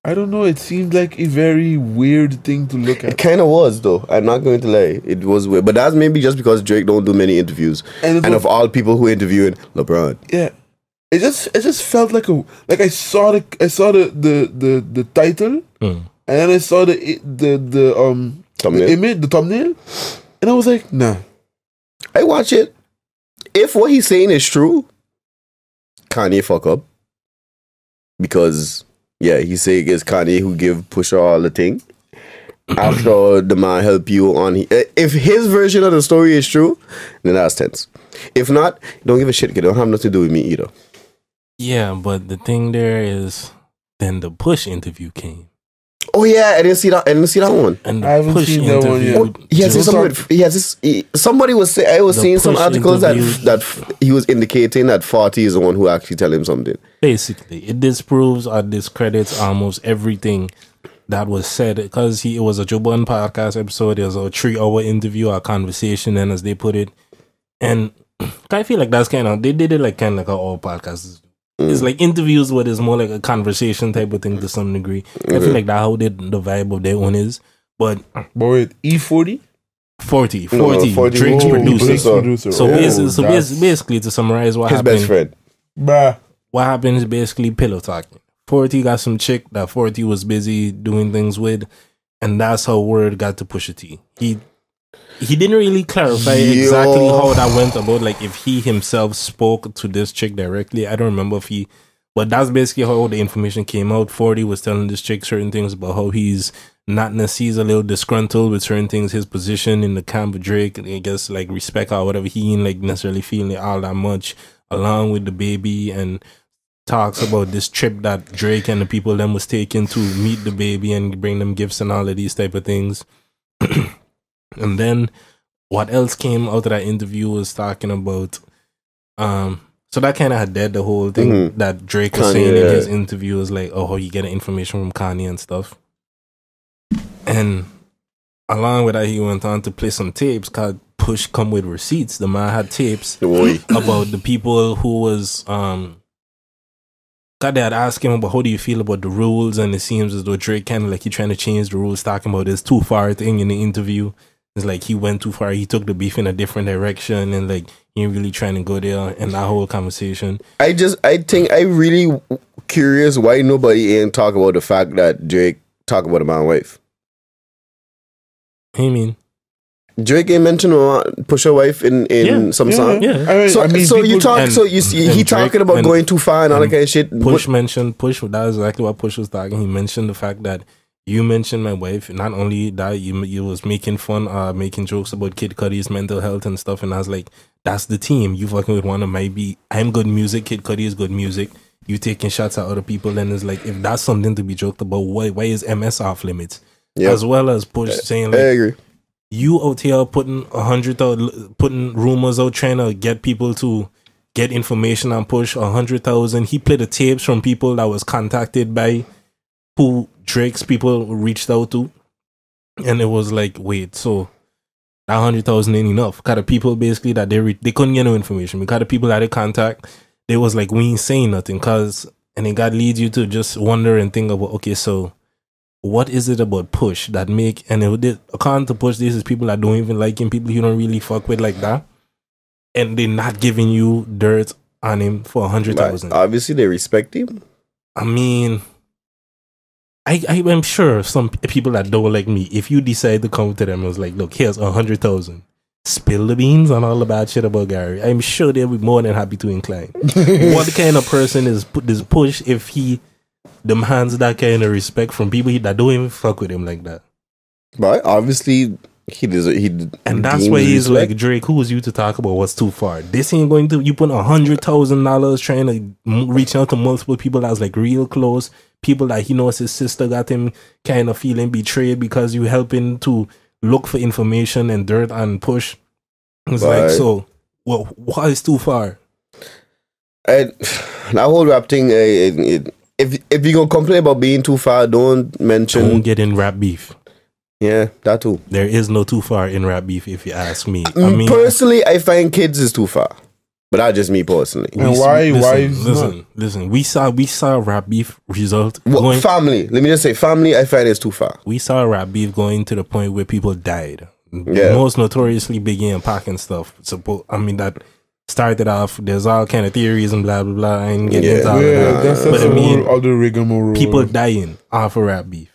I don't know. It seemed like a very weird thing to look It at. kind of was though. I'm not going to lie. It was weird, but that's maybe just because Drake don't do many interviews, and of all people who interviewing LeBron. Yeah, it just felt like I saw the title, and then I saw the Thumbnail. the image, the thumbnail, and I was like, nah. I watch it. If what he's saying is true, Kanye fuck up. Because, yeah, he's saying it's Kanye who give Pusha all the thing. After the man help you on... If his version of the story is true, then that's tense. If not, don't give a shit. It don't have nothing to do with me either. Yeah, but the thing there is, then the Push interview came. Oh yeah, I didn't see that one. And the I haven't Push seen that one yet. Somebody was saying, I was seeing some Push articles interview. that he was indicating that 40 is the one who actually tell him something. Basically, it disproves or discredits almost everything that was said because it was a Joe Budden podcast episode. It was a 3-hour interview or conversation, and as they put it, and I feel like that's kind of they did it like kind of like all podcasts. It's like interviews, but it's more like a conversation type of thing to some degree. I feel like that's how the vibe of their own is. But wait, E40? 40 40. Drake's producer. So that's basically, to summarize what His happened, best friend. Bruh. what happened is basically pillow talking. 40 got some chick that 40 was busy doing things with, and that's how word got to Pusha T. He didn't really clarify exactly how that went about, like if he himself spoke to this chick directly. I don't remember if he, but that's basically how the information came out. 40 was telling this chick certain things about how he's not necessarily, he's a little disgruntled with certain things, his position in the camp of Drake, and I guess like respect or whatever, he ain't like necessarily feeling it all that much, along with the baby, and talks about this trip that Drake and the people them was taking to meet the baby and bring them gifts and all of these type of things. And then what else came out of that interview was talking about so that kind of had dead the whole thing that Drake was saying in his interview was like, oh, how you getting information from Kanye and stuff. And along with that, he went on to play some tapes called Push Come With Receipts. The man had tapes about the people who was God, they had asked him about how do you feel about the rules, and it seems as though Drake kind of like he trying to change the rules, talking about this too far thing in the interview. It's like he went too far, he took the beef in a different direction, and like he ain't really trying to go there in that whole conversation. I think I really curious why nobody ain't talk about the fact that Drake talk about a man wife. I mean, Drake ain't mentioned Pusha wife in some song. Yeah. So you talk. So you see, he talking about going too far and all that kind of shit. Push mentioned Push. That was exactly what Push was talking. He mentioned the fact that you mentioned my wife. Not only that, you was making fun, making jokes about Kid Cudi's mental health and stuff. And I was like, that's the team. You fucking with one of my be. I'm good music. Kid Cudi is good music. You taking shots at other people. And it's like, if that's something to be joked about, why is MS off limits? Yep. As well as Push saying like, I agree. You out here putting putting rumors out, trying to get people to get information on Push. 100,000. He played the tapes from people that was contacted by who Drake's people reached out to, and it was like, wait, so that 100,000 ain't enough. Kind of people basically that they couldn't get no information. Because the people that they contact, they was like, we ain't saying nothing, and it got leads you to just wonder and think about, okay, so what is it about Push that make, and according to Push, this is people that don't even like him, people you don't really fuck with like that, and they're not giving you dirt on him for 100,000. Obviously, they respect him. I mean, I'm sure some people that don't like me, if you decide to come to them and was like, look, here's 100,000, spill the beans on all the bad shit about Gary, I'm sure they'll be more than happy to incline. What kind of person is this Push if he demands that kind of respect from people that don't even fuck with him like that? But obviously and that's why he's like, Drake, who was you to talk about what's too far? This ain't going to, you put $100,000 trying to reach out to multiple people that's like real close, people that he knows his sister got him kind of feeling betrayed because you helping to look for information and dirt and Push. It's like, so well, what is too far? That whole rap thing, if you gonna complain about being too far, don't get in rap beef. Yeah, that too. There is no too far in rap beef, if you ask me. Personally, I find kids is too far, but that's just me personally. And listen. We saw rap beef result. Family. Let me just say, family. I find is too far. We saw rap beef going to the point where people died. Yeah. Most notoriously Biggie and Pac and stuff. That started off. There's all kind of theories and blah blah blah. I ain't getting into all of that. That's all the rigmarole. People dying off of rap beef.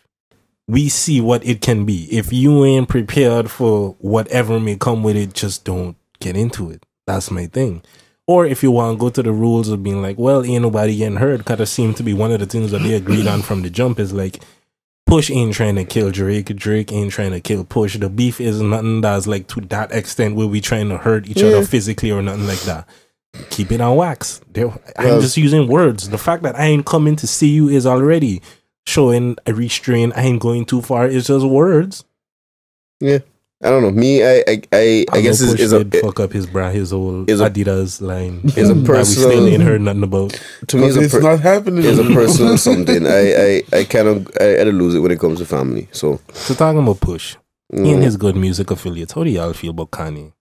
We see what it can be. If you ain't prepared for whatever may come with it, just don't get into it. That's my thing. Or if you want to go to the rules of being like, well, ain't nobody getting hurt, kind of seem to be one of the things that they agreed on from the jump is like, Push ain't trying to kill Drake. Drake ain't trying to kill Push. The beef is nothing that's like to that extent where we trying to hurt each other physically or nothing like that. Keep it on wax. I'm just using words. The fact that I ain't coming to see you is already showing a restraint. I ain't going too far. It's just words. Yeah, I don't know. Me, I guess is a fuck up his old Adidas line. Is a personal. That we still ain't heard nothing about. To me, it's not happening. It's a personal something. I kind of I lose it when it comes to family. So talking about Push, he and his good music affiliates. How do y'all feel about Kanye?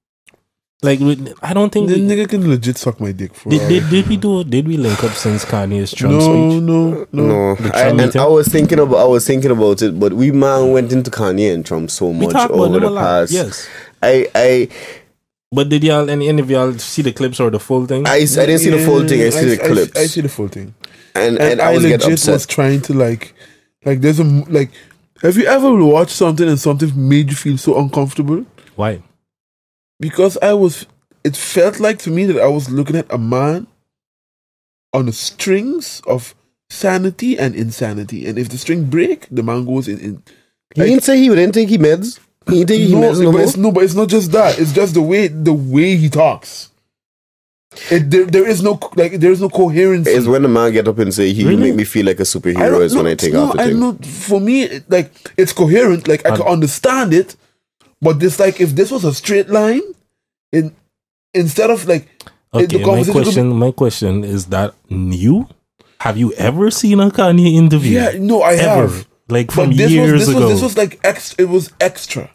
Like, I don't think the nigga can legit suck my dick for. Did we link up since Kanye's Trump speech? No. I was thinking about it, but we went into Kanye and Trump so much over the past. Yes. But did y'all any of y'all see the clips or the full thing? I didn't see the full thing. I see the clips. I see the full thing. And I was legit getting upset. Was trying to like there's a like. Have you ever watched something and something made you feel so uncomfortable? Why? Because it felt like to me that I was looking at a man on the strings of sanity and insanity. And if the string break, the man goes in. He didn't say he didn't take meds. He didn't take meds. But it's not just that. It's just the way he talks. There is no coherence. It's when the man get up and say he make me feel like a superhero is when I take off the thing. For me, like it's coherent. Like I can understand it. But this, like, if this was a straight line, instead of like, my question is that you have you ever seen a Kanye interview? Yeah, no, I have. Like from years ago. This was like it was extra.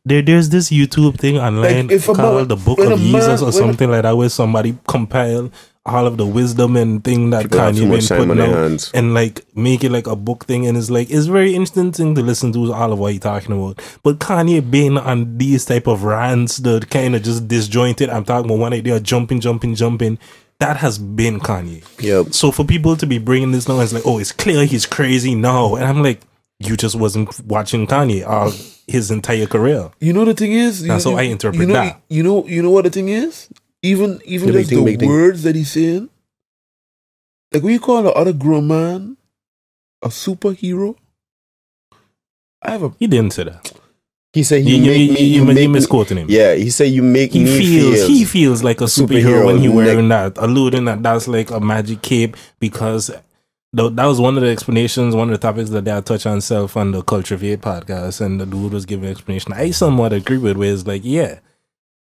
There's this YouTube thing online called the Book of Jesus or something like that, where somebody compile all of the wisdom and thing that Kanye been putting out and like make it like a book thing, and it's very interesting thing to listen to all of what he's talking about. But Kanye being on these type of rants, the kind of just disjointed, I'm talking about one idea, jumping, that has been Kanye. Yep. So for people to be bringing this now, it's like, oh, it's clear he's crazy now, and I'm like, you just wasn't watching Kanye all his entire career. You know the thing is, that's how I interpret that. You know what the thing is. Even just the words that he's saying, like when you call the other grown man a superhero, He didn't say that. He said you misquoting him. Yeah, he said you make me feel. He feels like a superhero when he wearing that, alluding that's like a magic cape, because that was one of the explanations, one of the topics that they had touched on self on the Culture V8 podcast, and the dude was giving an explanation I somewhat agree with, where it's like, yeah,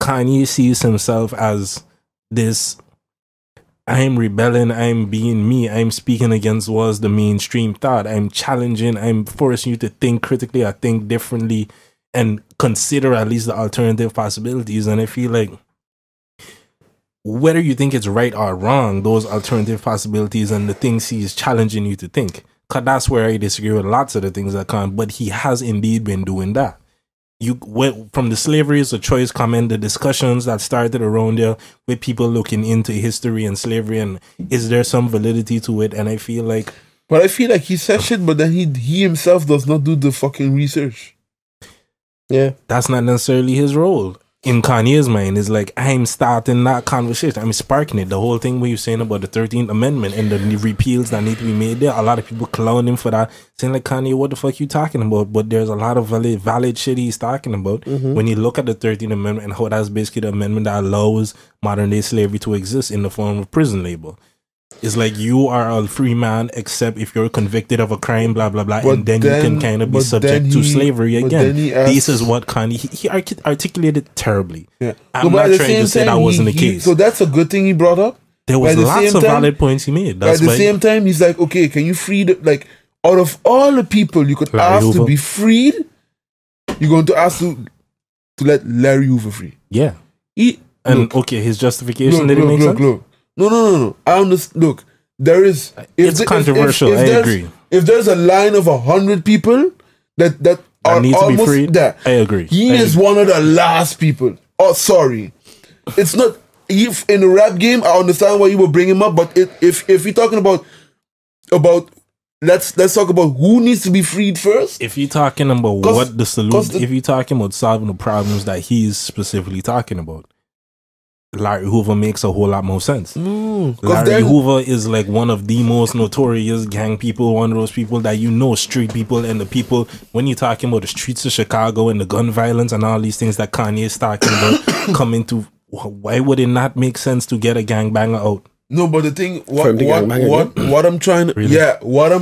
Kanye sees himself as this, I'm rebelling, I'm being me, I'm speaking against what's the mainstream thought, I'm challenging, I'm forcing you to think critically or think differently and consider at least the alternative possibilities. And I feel like whether you think it's right or wrong, those alternative possibilities and the things he's challenging you to think, because that's where I disagree with lots of the things that can't, but he has indeed been doing that. You went from the slavery is a choice comment, the discussions that started around there with people looking into history and slavery, and is there some validity to it? And I feel like But I feel like he says shit, but then he himself does not do the fucking research. Yeah. That's not necessarily his role. In Kanye's mind, is like, I'm starting that conversation. I'm sparking it. The whole thing where you're saying about the 13th Amendment and the repeals that need to be made there, a lot of people clown him for that, saying like, Kanye, what the fuck you talking about? But there's a lot of valid shit he's talking about. When you look at the 13th Amendment and how that's basically the amendment that allows modern day slavery to exist in the form of prison labor. It's like you are a free man except if you're convicted of a crime, blah, blah, blah, and then you can kind of be subject to slavery again. This is what Kanye, he articulated terribly. Yeah. I'm not trying to say that wasn't the case. So that's a good thing he brought up. There was lots of valid points he made. That's at the same time, he's like, okay, can you free like out of all the people you could ask to be freed, you're going to ask to let Larry Hoover free. Yeah. Okay, his justification didn't make sense? No. I understand. Look, there is. It's controversial. I agree. If there's a line of 100 people that are need to be almost freed, there, I agree. He is one of the last people. Oh, sorry, it's not. If in the rap game, I understand why you were bringing him up, but if you're talking about let's talk about who needs to be freed first. If you're talking about what the solution, if you're talking about solving the problems that he's specifically talking about, Larry Hoover makes a whole lot more sense. Larry Hoover is like one of the most notorious gang people, one of those people that street people, and the people, when you're talking about the streets of Chicago and the gun violence and all these things that Kanye is talking about come into, why would it not make sense to get a gangbanger out? No, but the thing, what I'm trying to, what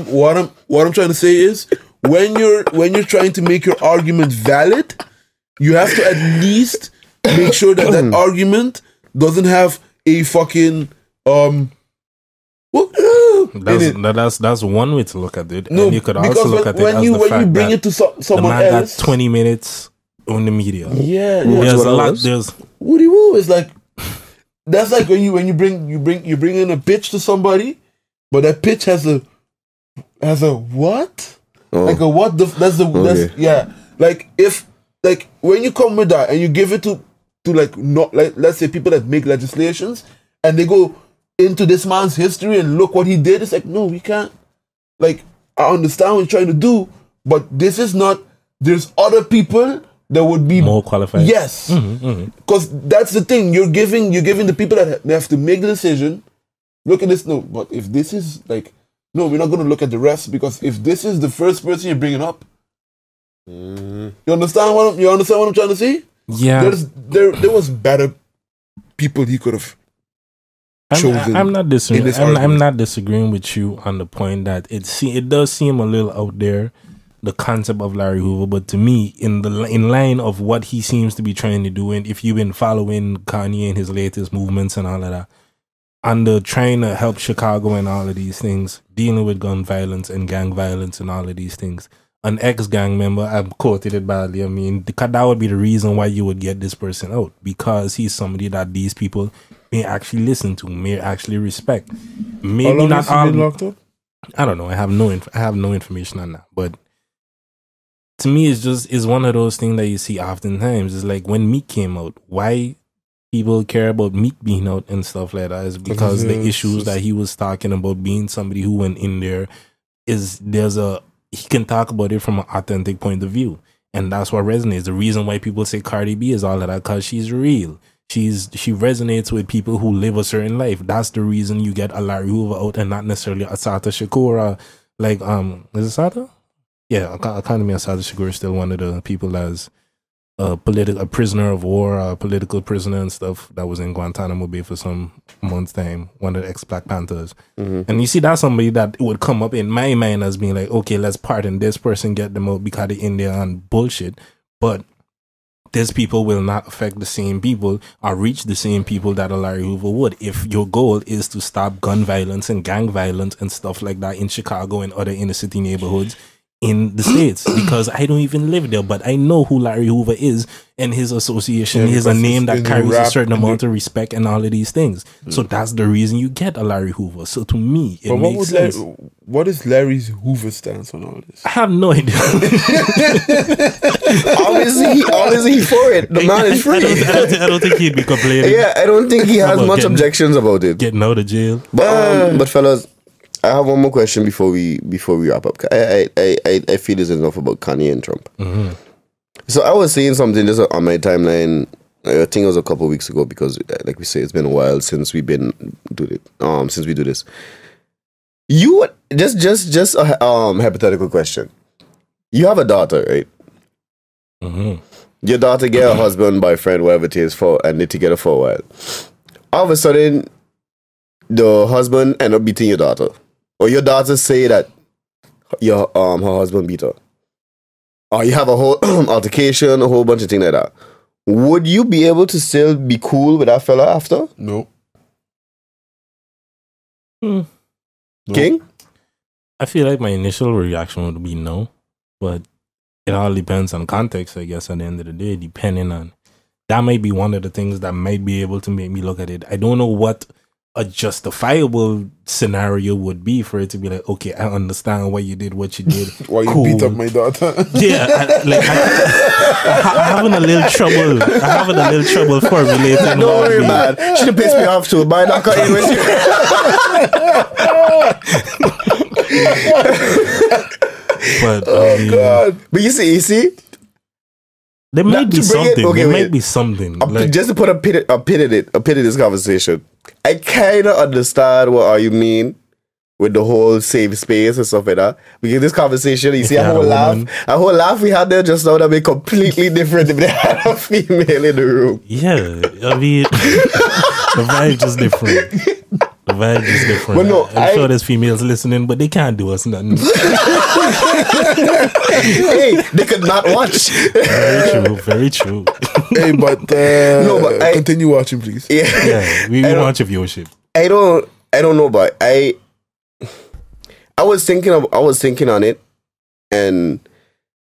I'm trying to say is, when you're trying to make your argument valid, you have to at least make sure that argument doesn't have a fucking that's one way to look at it. No, and you could also look at it as the fact you bring it to someone else. Got 20 minutes on the media. Yeah, there's a lot. There's Woody Woo is like, that's like when you bring in a pitch to somebody, but that pitch has a what? Like a what? That's like if like when you come with that and you give it to like, not like, let's say people that make legislations and they go into this man's history and look what he did, it's like, no, we can't. Like, I understand what you're trying to do, but this is not, there's other people that would be more qualified. Yes, because that's the thing, you're giving the people that have to make the decision, look at this. No, but if this is like, no, we're not going to look at the rest, because if this is the first person you're bringing up, you understand what I'm trying to say? Yeah, there was better people he could have chosen. I'm not disagreeing. I'm not disagreeing with you on the point that it does seem a little out there, the concept of Larry Hoover, but to me, in line of what he seems to be trying to do, and if you've been following Kanye and his latest movements and all of that, under trying to help Chicago and all of these things, dealing with gun violence and gang violence and all of these things. An ex-gang member, I've quoted it badly, I mean, that would be the reason why you would get this person out, because he's somebody that these people may actually listen to, may actually respect. Maybe how long not all. Been locked up? I don't know. I have no information on that. But to me, it's one of those things that you see oftentimes. It's like when Meek came out, why people care about Meek being out and stuff like that is because the issues that he was talking about, being somebody who went in there, he can talk about it from an authentic point of view. And that's what resonates. The reason why people say Cardi B is all of that, because she's real. She resonates with people who live a certain life. That's the reason you get a Larry Hoover out and not necessarily Assata Shakur. Like, is it Assata? Yeah, Economy Assata Shakur is still one of the people that's a prisoner of war, a political prisoner and stuff that was in Guantanamo Bay for some months' time, one of the ex-Black Panthers. And you see, that's somebody that would come up in my mind as being like, okay, let's pardon this person, get them out because they're in there on bullshit. But these people will not affect the same people or reach the same people that a Larry Hoover would. If your goal is to stop gun violence and gang violence and stuff like that in Chicago and other inner city neighborhoods in the States, because I don't even live there, but I know who Larry Hoover is and his association is a name that carries a certain amount of respect and all of these things. So that's the reason you get a Larry Hoover. So to me, it makes sense. What is Larry's Hoover stance on all this? I have no idea. Obviously he for it. The man is free. I don't think he'd be complaining. Yeah, I don't think he has much objections about it. Getting out of jail. But fellas, I have one more question before we wrap up. I feel this is enough about Kanye and Trump. Mm-hmm. So I was saying something just on my timeline. I think it was a couple of weeks ago because, like we say, it's been a while since we do this. You just a hypothetical question. You have a daughter, right? Mm-hmm. Your daughter get a husband, boyfriend, whatever it is, and they together for a while. All of a sudden, the husband end up beating your daughter, or your daughter say that her husband beat her, or you have a whole altercation, a whole bunch of things like that. Would you be able to still be cool with that fella after? No. King? I feel like my initial reaction would be no, but it all depends on context, I guess, at the end of the day, depending on... That might be one of the things that might be able to make me look at it. I don't know what a justifiable scenario would be for it to be like, okay, I understand why you did what you did. Why you beat up my daughter? Yeah, I'm having a little trouble. I'm having a little trouble formulating. Don't worry, man. She done pissed me off too, but I'm not going in with you. But God! But you see. There might be something. Okay, there might be something. Like, just to put a pin in this conversation. I kind of understand what you mean with the whole safe space and stuff like that. Because this conversation, you see a whole laugh we had there just now that be completely different if they had a female in the room. Yeah, I mean, the vibe is different. The vibe is different. But no, I'm sure there's females listening, but they can't do us nothing. Hey, they could not watch. Very true. Hey, but continue watching, please. Yeah, we want your viewership. I don't know, but I was thinking on it, and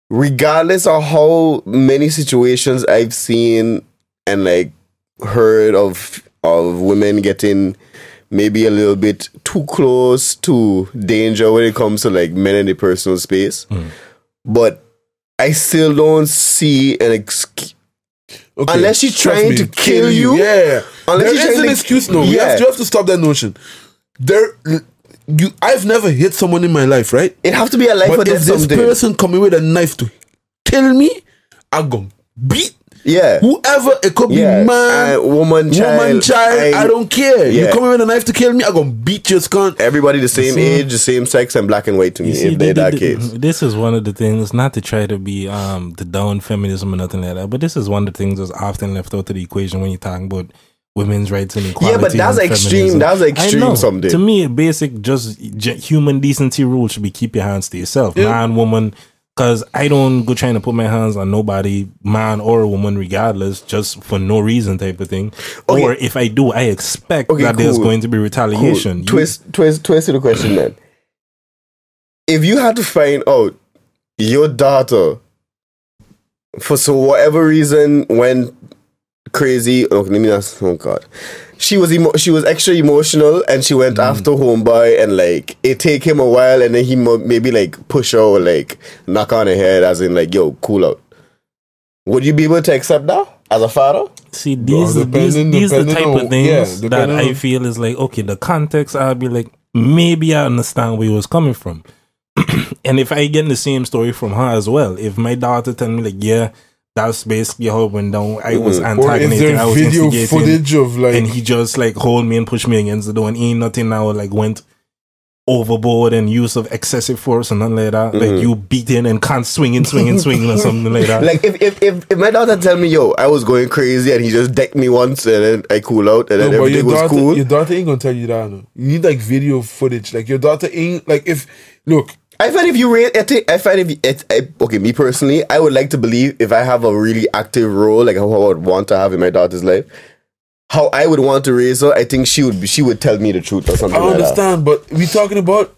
regardless of how many situations I've seen and like heard of women getting maybe a little bit too close to danger when it comes to like men in the personal space, but I still don't see an excuse. Okay, unless she's trying to kill you. Yeah. Unless there is an excuse. No, you have to stop that notion. I've never hit someone in my life, right? It have to be a life or death someday. If this person coming with a knife to kill me, I'm gonna beat whoever. It could be man, woman, child. I don't care. You coming with a knife to kill me, I'm gonna beat your skull. Everybody the same age, the same sex, and black and white to me. See, in that case, this is one of the things. Not to try to be the down feminism or nothing like that, but this is one of the things that's often left out of the equation when you're talking about women's rights and equality. Yeah, but that's extreme. That's extreme someday. To me, basic just human decency rule should be keep your hands to yourself, man, woman. Because I don't go trying to put my hands on nobody, man or woman, regardless, just for no reason type of thing. Okay. Or if I do, I expect that there's going to be retaliation. Cool. Twist to the question then. If you had to find out your daughter, for whatever reason, went crazy. Oh, let me ask. Oh God, she was extra emotional, and she went after homeboy, and like it take him a while, and then he maybe like push her or like knock on her head, as in like, yo, cool out. Would you be able to accept that as a father? See, these are the type of things that I feel is like, okay, the context, I'll be like, maybe I understand where he was coming from. And if I get the same story from her as well, if my daughter tell me like, yeah, that's basically how it went down. I was antagonizing, I was instigating, footage of like, and he just like hold me and push me against the door, and ain't nothing now like went overboard and use of excessive force and nothing like that. Like you beating and can't swing or something like that. Like if my daughter tell me, yo, I was going crazy and he just decked me once and then I cool out and then everything was cool. Your daughter ain't gonna tell you that. No. You need like video footage. Like your daughter ain't like I find if you rate okay, me personally, I would like to believe if I have a really active role, like how I would want to have in my daughter's life, how I would want to raise her, I think she would tell me the truth or something. I understand, but we talking about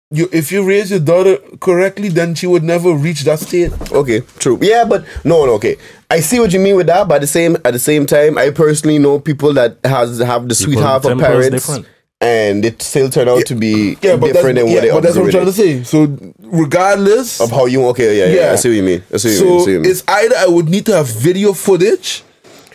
if you raise your daughter correctly, then she would never reach that state. Okay, true. Yeah, but no, okay. I see what you mean with that, but at the same time, I personally know people that have the sweetheart of parents. And it still turned out to be different than what they but that's what I'm trying to say. So regardless of how you I see what you mean. It's either I would need to have video footage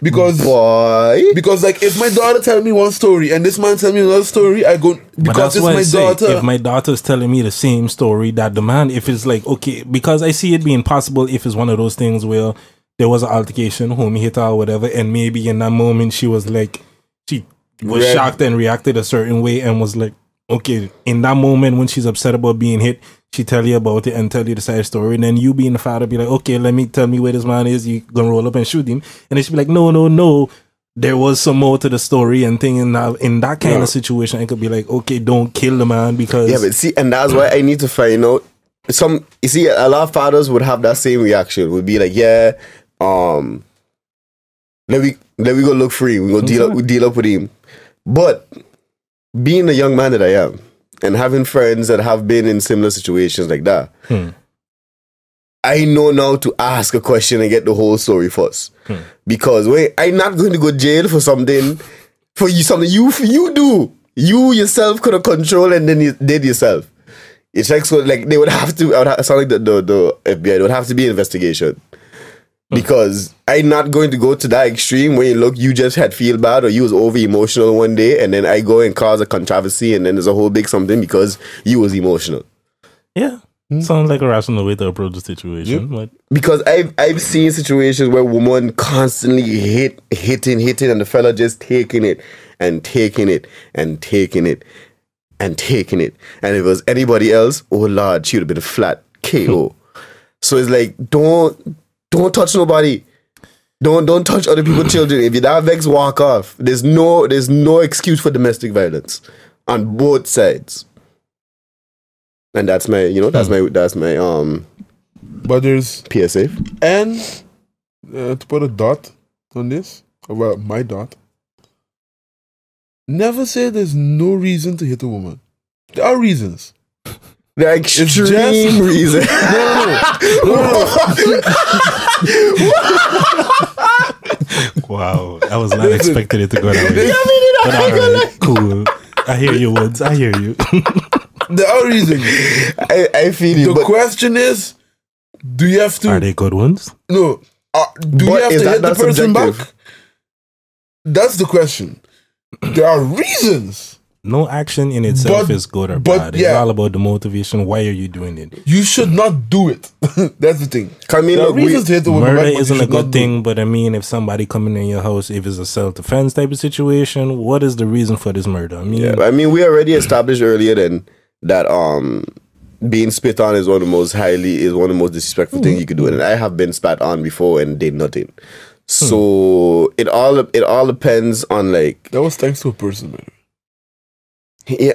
Because Boy. because like if my daughter tell me one story and this man tell me another story, I go because it's my daughter. If my daughter's telling me the same story, that the man, if it's like, okay, because I see it being possible if it's one of those things where there was an altercation, homie hit her or whatever, and maybe in that moment she was like, she was shocked and reacted a certain way and was like, okay, in that moment when she's upset about being hit, she tell you about it and tell you the side story, and then you being the father be like, okay, tell me where this man is, you gonna roll up and shoot him, and then she be like, no, there was some more to the story and thing. In that kind of situation, I could be like, okay, don't kill the man because Yeah, but see, and that's why I need to find out you see, a lot of fathers would have that same reaction, would be like, yeah, let me go look for him, we go deal up with him. But being the young man that I am, and having friends that have been in similar situations like that, I know now to ask a question and get the whole story first. Because I'm not going to go to jail for something you do. You yourself could have controlled and then you did yourself. It's like, so like they would have to, sound like the FBI, there would have to be an investigation. Because I'm not going to go to that extreme where you just had feel bad or you was over emotional one day and then I go and cause a controversy and then there's a whole big something because you was emotional. Yeah. Sounds like a rational way to approach the situation. But because I've seen situations where women constantly hitting and the fella just taking it and taking it and taking it and taking it. And if it was anybody else, oh Lord, she would have been a flat KO. So it's like, don't touch nobody. Don't touch other people's children. If you're that vexed, walk off. There's no excuse for domestic violence on both sides. And that's my but there's PSA. And to put a dot on this, about my dot, never say there's no reason to hit a woman. There are reasons. The extreme reason. No. Wow, I was not expecting it to go that way. But all right, cool. I hear you, Woods. I hear you. There are reasons. I feel you. The question is, do you have to? Are they good ones? No. Do you have to hit the person back? That's the question. There are reasons. No action in itself is good or bad. It's all about the motivation. Why are you doing it? You should not do it. That's the thing. There are reasons to hit the woman murder back, isn't a good thing, but I mean, if somebody coming in your house, if it's a self-defense type of situation, what is the reason for this murder? I mean, we already established earlier then that being spit on is one of the most disrespectful things you could do, and I have been spat on before and did nothing. So it all depends on like that was thanks to a person, man. Yeah.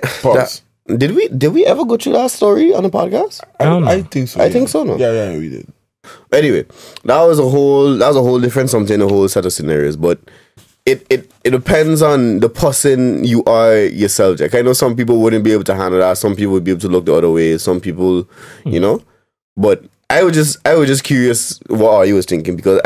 Did we ever go through that story on the podcast? I think so. I think so. No. Yeah, we did. Anyway, that was a whole different something, a whole set of scenarios. But it depends on the person you are yourself. Like I know some people wouldn't be able to handle that. Some people would be able to look the other way. Some people, But I was just curious what you was thinking because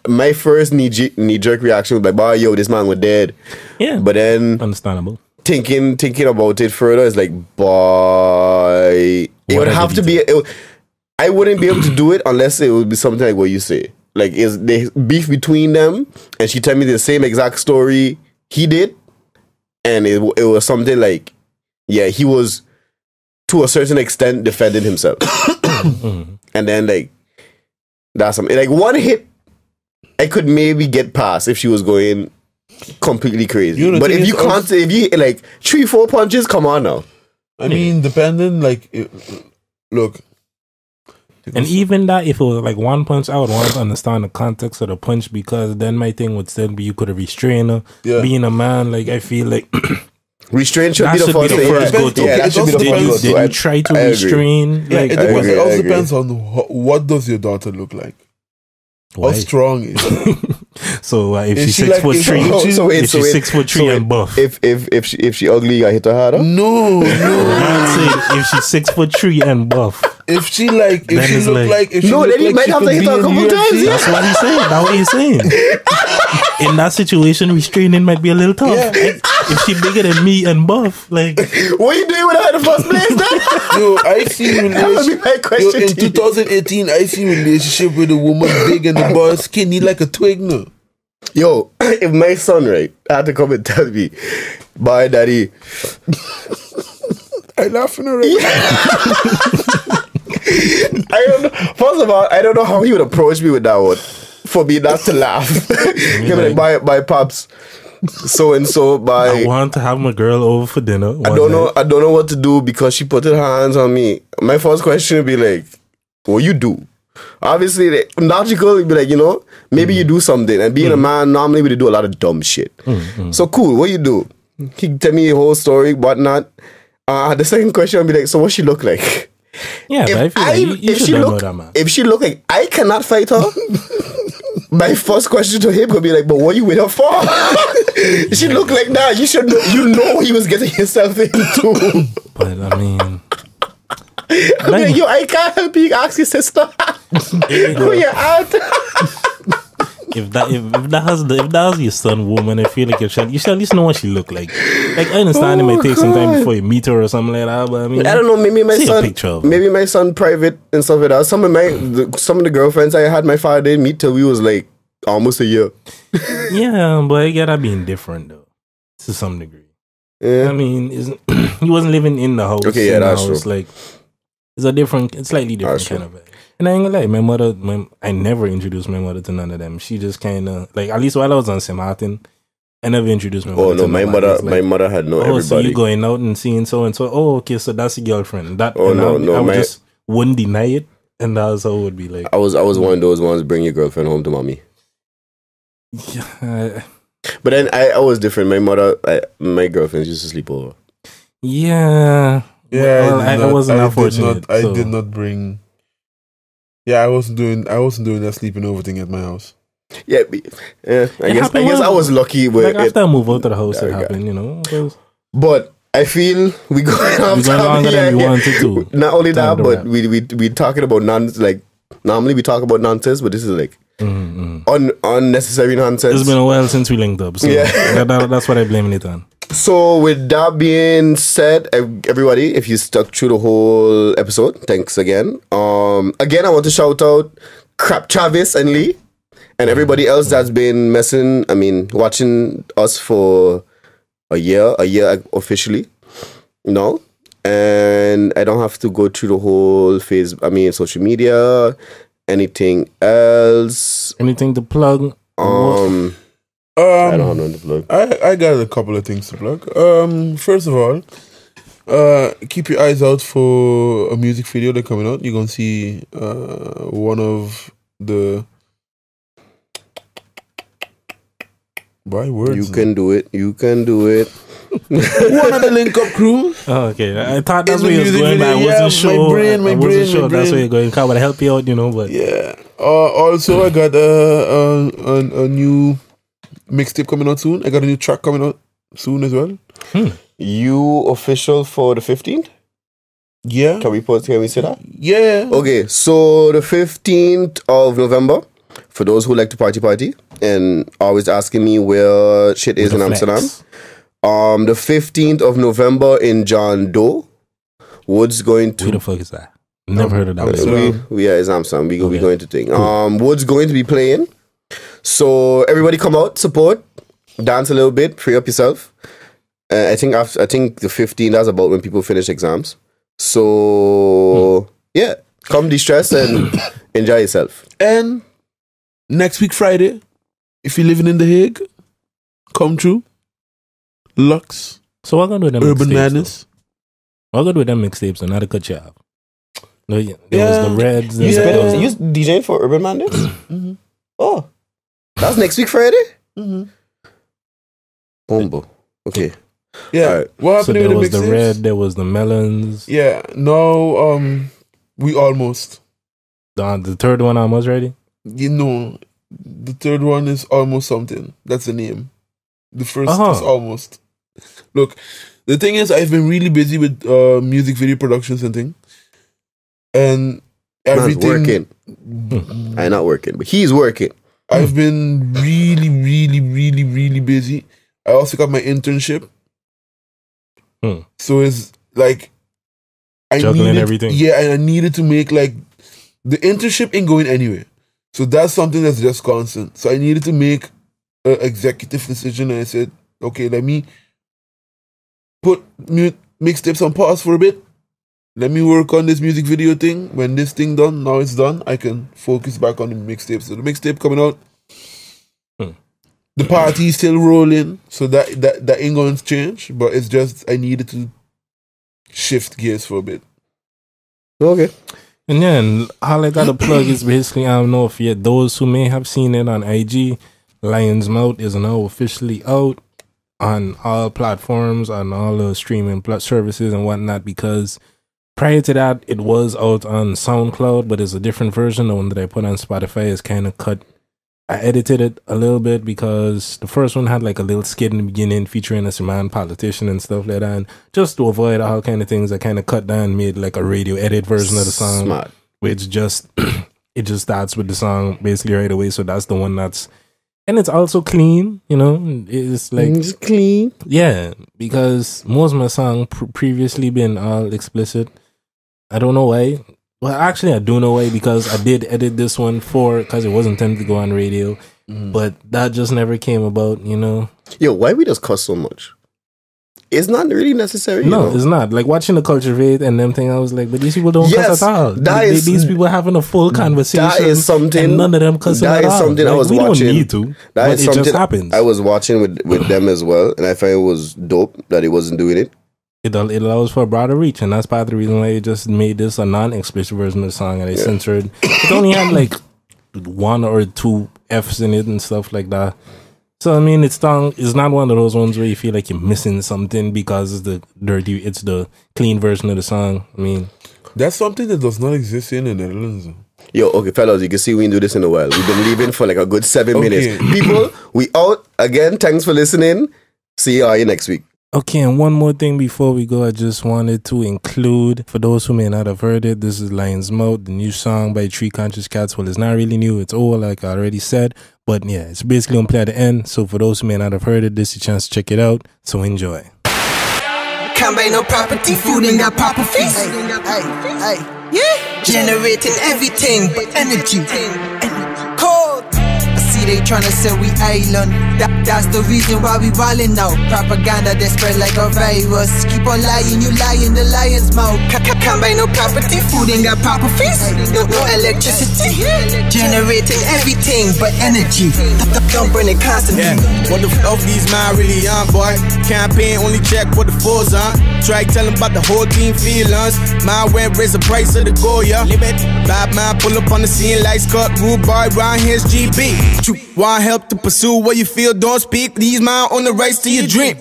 my first knee jerk reaction was like, "Boy, yo, this man was dead." Yeah. But then understandable. Thinking about it further is like, boy, it would have to be. I wouldn't be able to do it unless it would be something like what you say. Like, is there beef between them? And she tell me the same exact story he did, and it was something like, yeah, he was to a certain extent defending himself, and then like that's something like one hit I could maybe get past if she was going completely crazy. But if you can't, if you like 3-4 punches, come on now. I mean, depending, like, look. And even that, if it was like one punch, I would want to understand the context of the punch because then my thing would still be you could have restrained her. Yeah. Being a man, like, I feel like restraint should be the first thing. Yeah, that should be the first go-to. Did you try to restrain? Yeah, it also depends on what does your daughter look like. Why? How strong is she? So if she's 6'3", if she's 6'3" and buff. If she ugly, I hit her harder. No. Man said if she's 6'3" and buff. If she look like then you might have to hit her a couple times. That's what he's saying. That's what he's saying. In that situation, restraining might be a little tough. Yeah. If she bigger than me and buff, like what are you doing with her in the first place? Then? Yo, I see relationship. In 2018, I see relationship with a woman big and the boy skinny like a twig. No. Yo, if my son, right, had to come and tell me, bye, daddy. I laughing already. I don't know. First of all, I don't know how he would approach me with that one. For me not to laugh. Give me like, bye, pops. So and so, bye. I want to have my girl over for dinner. I don't know what to do because she put her hands on me. My first question would be like, what you do? Obviously, logical would be like, maybe you do something. And being a man, normally we do a lot of dumb shit. So cool, what you do? He tell me the whole story, whatnot. The second question would be like, so what she look like? Yeah, but I feel like you should know that, man. If she look like I cannot fight her, my first question to him would be like, but what you with her for? She look like that. You should know. You know what he was getting himself into. But I mean, I'm like, yo, I can't help you. Ask your sister who you at. if that was your son, woman, I feel like you should at least know what she look like. Like I understand it might take some time before you meet her or something like that, but I mean, I don't know. Maybe my son private and stuff like that. Some of the girlfriends I had, my father didn't meet till we was like almost a year. Yeah, but I get that being different though, to some degree. Yeah. I mean, he wasn't living in the house. Okay, yeah, that's true. Like, it's slightly different kind of. And I ain't gonna lie, my mother, I never introduced my mother to none of them. She just kind of, like, at least while I was on St. Martin, I never introduced my mother. Oh no, my mother had no everybody. So you going out and seeing so and so? Oh, okay, so that's your girlfriend. That. Oh no, I would just wouldn't deny it, and that's how it would be like. I was one of those ones. Bring your girlfriend home to mommy. Yeah. But then I was different. My girlfriends used to sleep over. Yeah. Yeah, well, I wasn't that fortunate. I did not bring. Yeah, I wasn't doing that sleeping over thing at my house. Yeah, I guess I was lucky with like after I moved out of the house, it happened. But I feel we going longer than we wanted to. Not only that, but we talking about normally we talk about nonsense, but this is like unnecessary nonsense. It's been a while since we linked up, so that's what I'm blaming it on. So with that being said, everybody, if you stuck through the whole episode, thanks again. Again, I want to shout out Crap Travis and Lee and everybody else that's been watching us for a year officially. And I don't have to go through the whole social media, anything else. Anything to plug? I don't have nothing to plug. I got a couple of things to plug. First of all, keep your eyes out for a music video that's coming out. You're gonna see one of the words. You can do it. One of the link up crew. Oh, okay. I thought that's where you was going, but I wasn't sure. My brain. That's where you're going. Can I help you out, but yeah. Also, I got a new mixtape coming out soon. I got a new track coming out soon as well. You official for the 15th? Yeah. Can we say that? Yeah. Okay, so the 15th of November, for those who like to party and always asking me where shit is in Amsterdam. The 15th of November in John Doe. Woods going to... Who the fuck is that? Never heard of that. It's Amsterdam. We going to think. Cool. Woods going to be playing. So everybody come out, support, dance a little bit, free up yourself. I think the 15th, that's about when people finish exams. So yeah, come de-stress and enjoy yourself. And next week Friday, if you're living in The Hague, come through. Lux. So what gonna do with them Urban Madness? What gonna do with them mixtapes? Another cut job. There was the Reds. You DJing for Urban Madness? Mm-hmm. Oh. That's next week Friday? Mm-hmm. Bombo. Okay. Yeah. Right. What happened so there with was the the Red, there was the Melons. Yeah. No, we almost. The third one almost ready? The third one is Almost Something. That's the name. The first is Almost. Look, the thing is, I've been really busy with music video productions and things. And everything. Working. I'm not working, but he's working. I've been really, really, really, really busy. I also got my internship. So it's like juggling everything. Yeah, and I needed to make the internship ain't going anywhere. So that's something that's just constant. So I needed to make an executive decision, and I said, okay, let me put mixtapes on pause for a bit. Let me work on this music video thing. When this thing done, now it's done, I can focus back on the mixtape. So the mixtape coming out, the party is still rolling, so that ain't going to change. But it's just I needed to shift gears for a bit. Okay. And then all I gotta plug is basically, I don't know if yet those who may have seen it on IG, Lion's Mouth is now officially out on all platforms, on all the streaming services and whatnot, because prior to that, it was out on SoundCloud, but it's a different version. The one that I put on Spotify is kind of cut. I edited it a little bit because the first one had like a little skit in the beginning featuring a man politician and stuff like that. And just to avoid all kind of things, I kind of cut down and made like a radio edit version of the song. Smart. Which just, it just starts with the song basically right away. So that's the one that's, and it's also clean, you know, it's like. It's clean. Yeah, because most of my songs previously been all explicit. I don't know why. Well, actually, I do know why, because I did edit this one because it wasn't intended to go on radio. But that just never came about, you know. Yo, why we just cuss so much? It's not really necessary. No, you know? It's not. Like watching the Culture Fade and them thing, I was like, but these people don't cuss at all. These people having a full conversation. That is something. And none of them cussing at all. That is something like, I was we watching. Don't need to. That but is it just happens. I was watching with them as well, and I found it was dope that he wasn't doing it. It allows for a broader reach, and that's part of the reason why they just made this a non-explicit version of the song, and they censored. It only had like 1 or 2 Fs in it and stuff like that. So I mean, it's not one of those ones where you feel like you're missing something because it's the clean version of the song. I mean, that's something that does not exist here in the Netherlands. Yo, okay, fellas, you can see we didn't do this in a while. We've been leaving for like a good 7 minutes. People, we out again. Thanks for listening. See you next week. Okay, and one more thing before we go, I just wanted to include, for those who may not have heard it, this is Lion's Mouth, the new song by Three Conscious Cats. Well, it's not really new, it's old, like I already said, but yeah, it's basically gonna play at the end. So for those who may not have heard it, this is a chance to check it out. So enjoy. Can't buy no property, food ain't got proper fees. Hey, yeah, generating everything but energy. Cold. They tryna say we island. That's the reason why we ballin' now. Propaganda they spread like a virus. Keep on lying, you lie in the lion's mouth. Can't buy no property, food ain't got proper fees. No electricity. Generating everything but energy. Don't burn it constantly. What the fuck these man really on, boy? Campaign only check what the fours on. Try tell them about the whole team feelings. My went raise the price of the Goya. Bad man pull up on the scene like Scott Rude Boy round here's GB. Want help to pursue what you feel, don't speak. These man on the race to your dream.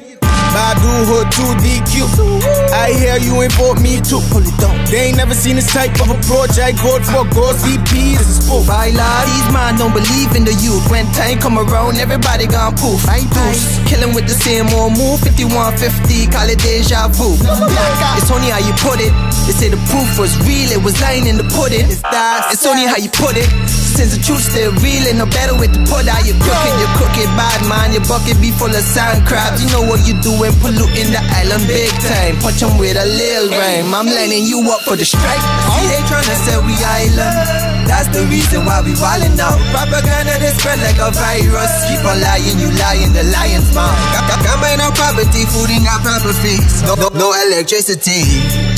Badu Hood 2DQ. I hear you ain't for me too. Pull it down. They ain't never seen this type of approach. I code for gold CP. This is full. Baila, these man don't believe in the youth. When time come around, everybody gone poof. I poof. Killing with the same old move. 5150, call it deja vu. It's only how you put it. They say the proof was real, it was lying in the pudding. It's only how you put it. Since the truth still real, ain't no better way to put out. You cook it bad man. Your bucket be full of sand crabs. You know what you do when polluting the island big time. Punch them with a lil rhyme. I'm lining you up for the strike. See they tryna say we island. That's the reason why we wildin' out. Propaganda they spread like a virus. Keep on lying, you lie in the lion's mouth. Can't buy no property, food ain't got proper fees. No electricity.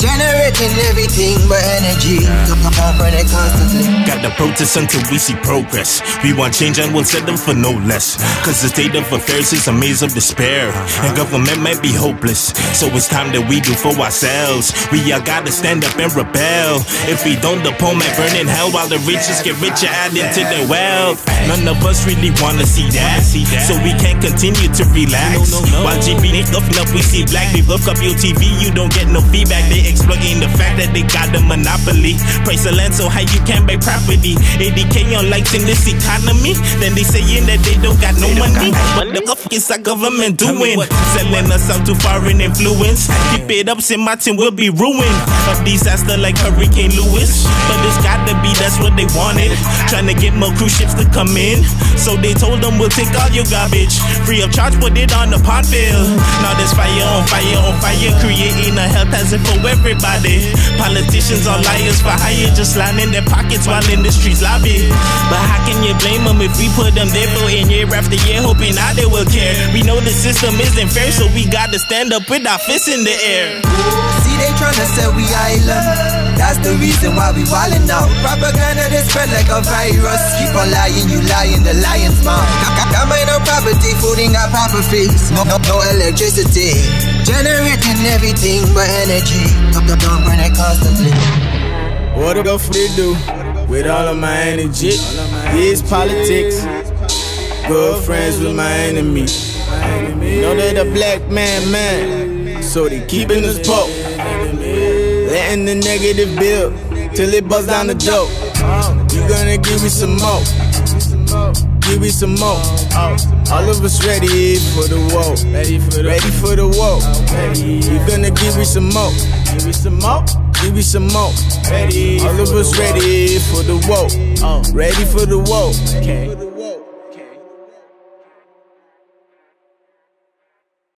Generating everything but energy. Don't burn it constantly. Got the protest until we see progress. We want change and we'll set them for no less. Cause the state of affairs is a maze of despair. And government might be hopeless. So it's time that we do for ourselves. We all gotta stand up and rebel. If we don't, the poor might burn in hell while the riches get richer added to their wealth. None of us really wanna see that. So we can't continue to relax. While GB ain't up, we see black. We look up your TV, you don't get no feedback. They exploiting the fact that they got the monopoly. Price of land so high you can't buy property. 80K on lights in this economy. Then they saying that they don't got no money. What the fuck is our government doing? Selling us out to foreign influence. Keep it up, St. Martin will be ruined. A disaster like Hurricane Lewis. But it's gotta be, that's what they wanted. Trying to get more cruise ships to come in. So they told them we'll take all your garbage free of charge, put it on the pot bill. all this fire on fire on fire, creating a health hazard for everybody. Politicians are liars for hire, just lining their pockets while industries lobby. But how can you blame them if we put them there for year after year, hoping now they will care? We know the system isn't fair, so we gotta stand up with our fists in the air. See, they tryna say we island. That's the reason why we wildin' out. Propaganda that spread like a virus. Keep on lying, you lying, the lion's mouth. Got my no property, food ain't got proper fees. No electricity. Generating everything but energy. Don't burn it constantly. What the f they do with all of my energy? These politics. Good friends with my enemy. Know they the black man, so they keeping us broke. Letting the negative build till it buzz down the dope. You gonna give me some more. Give me some more. All of us ready for the woe. Ready for the woe. You gonna give me some more. Give me some more. Give me some more. All of us ready for the woe. Ready for the woe.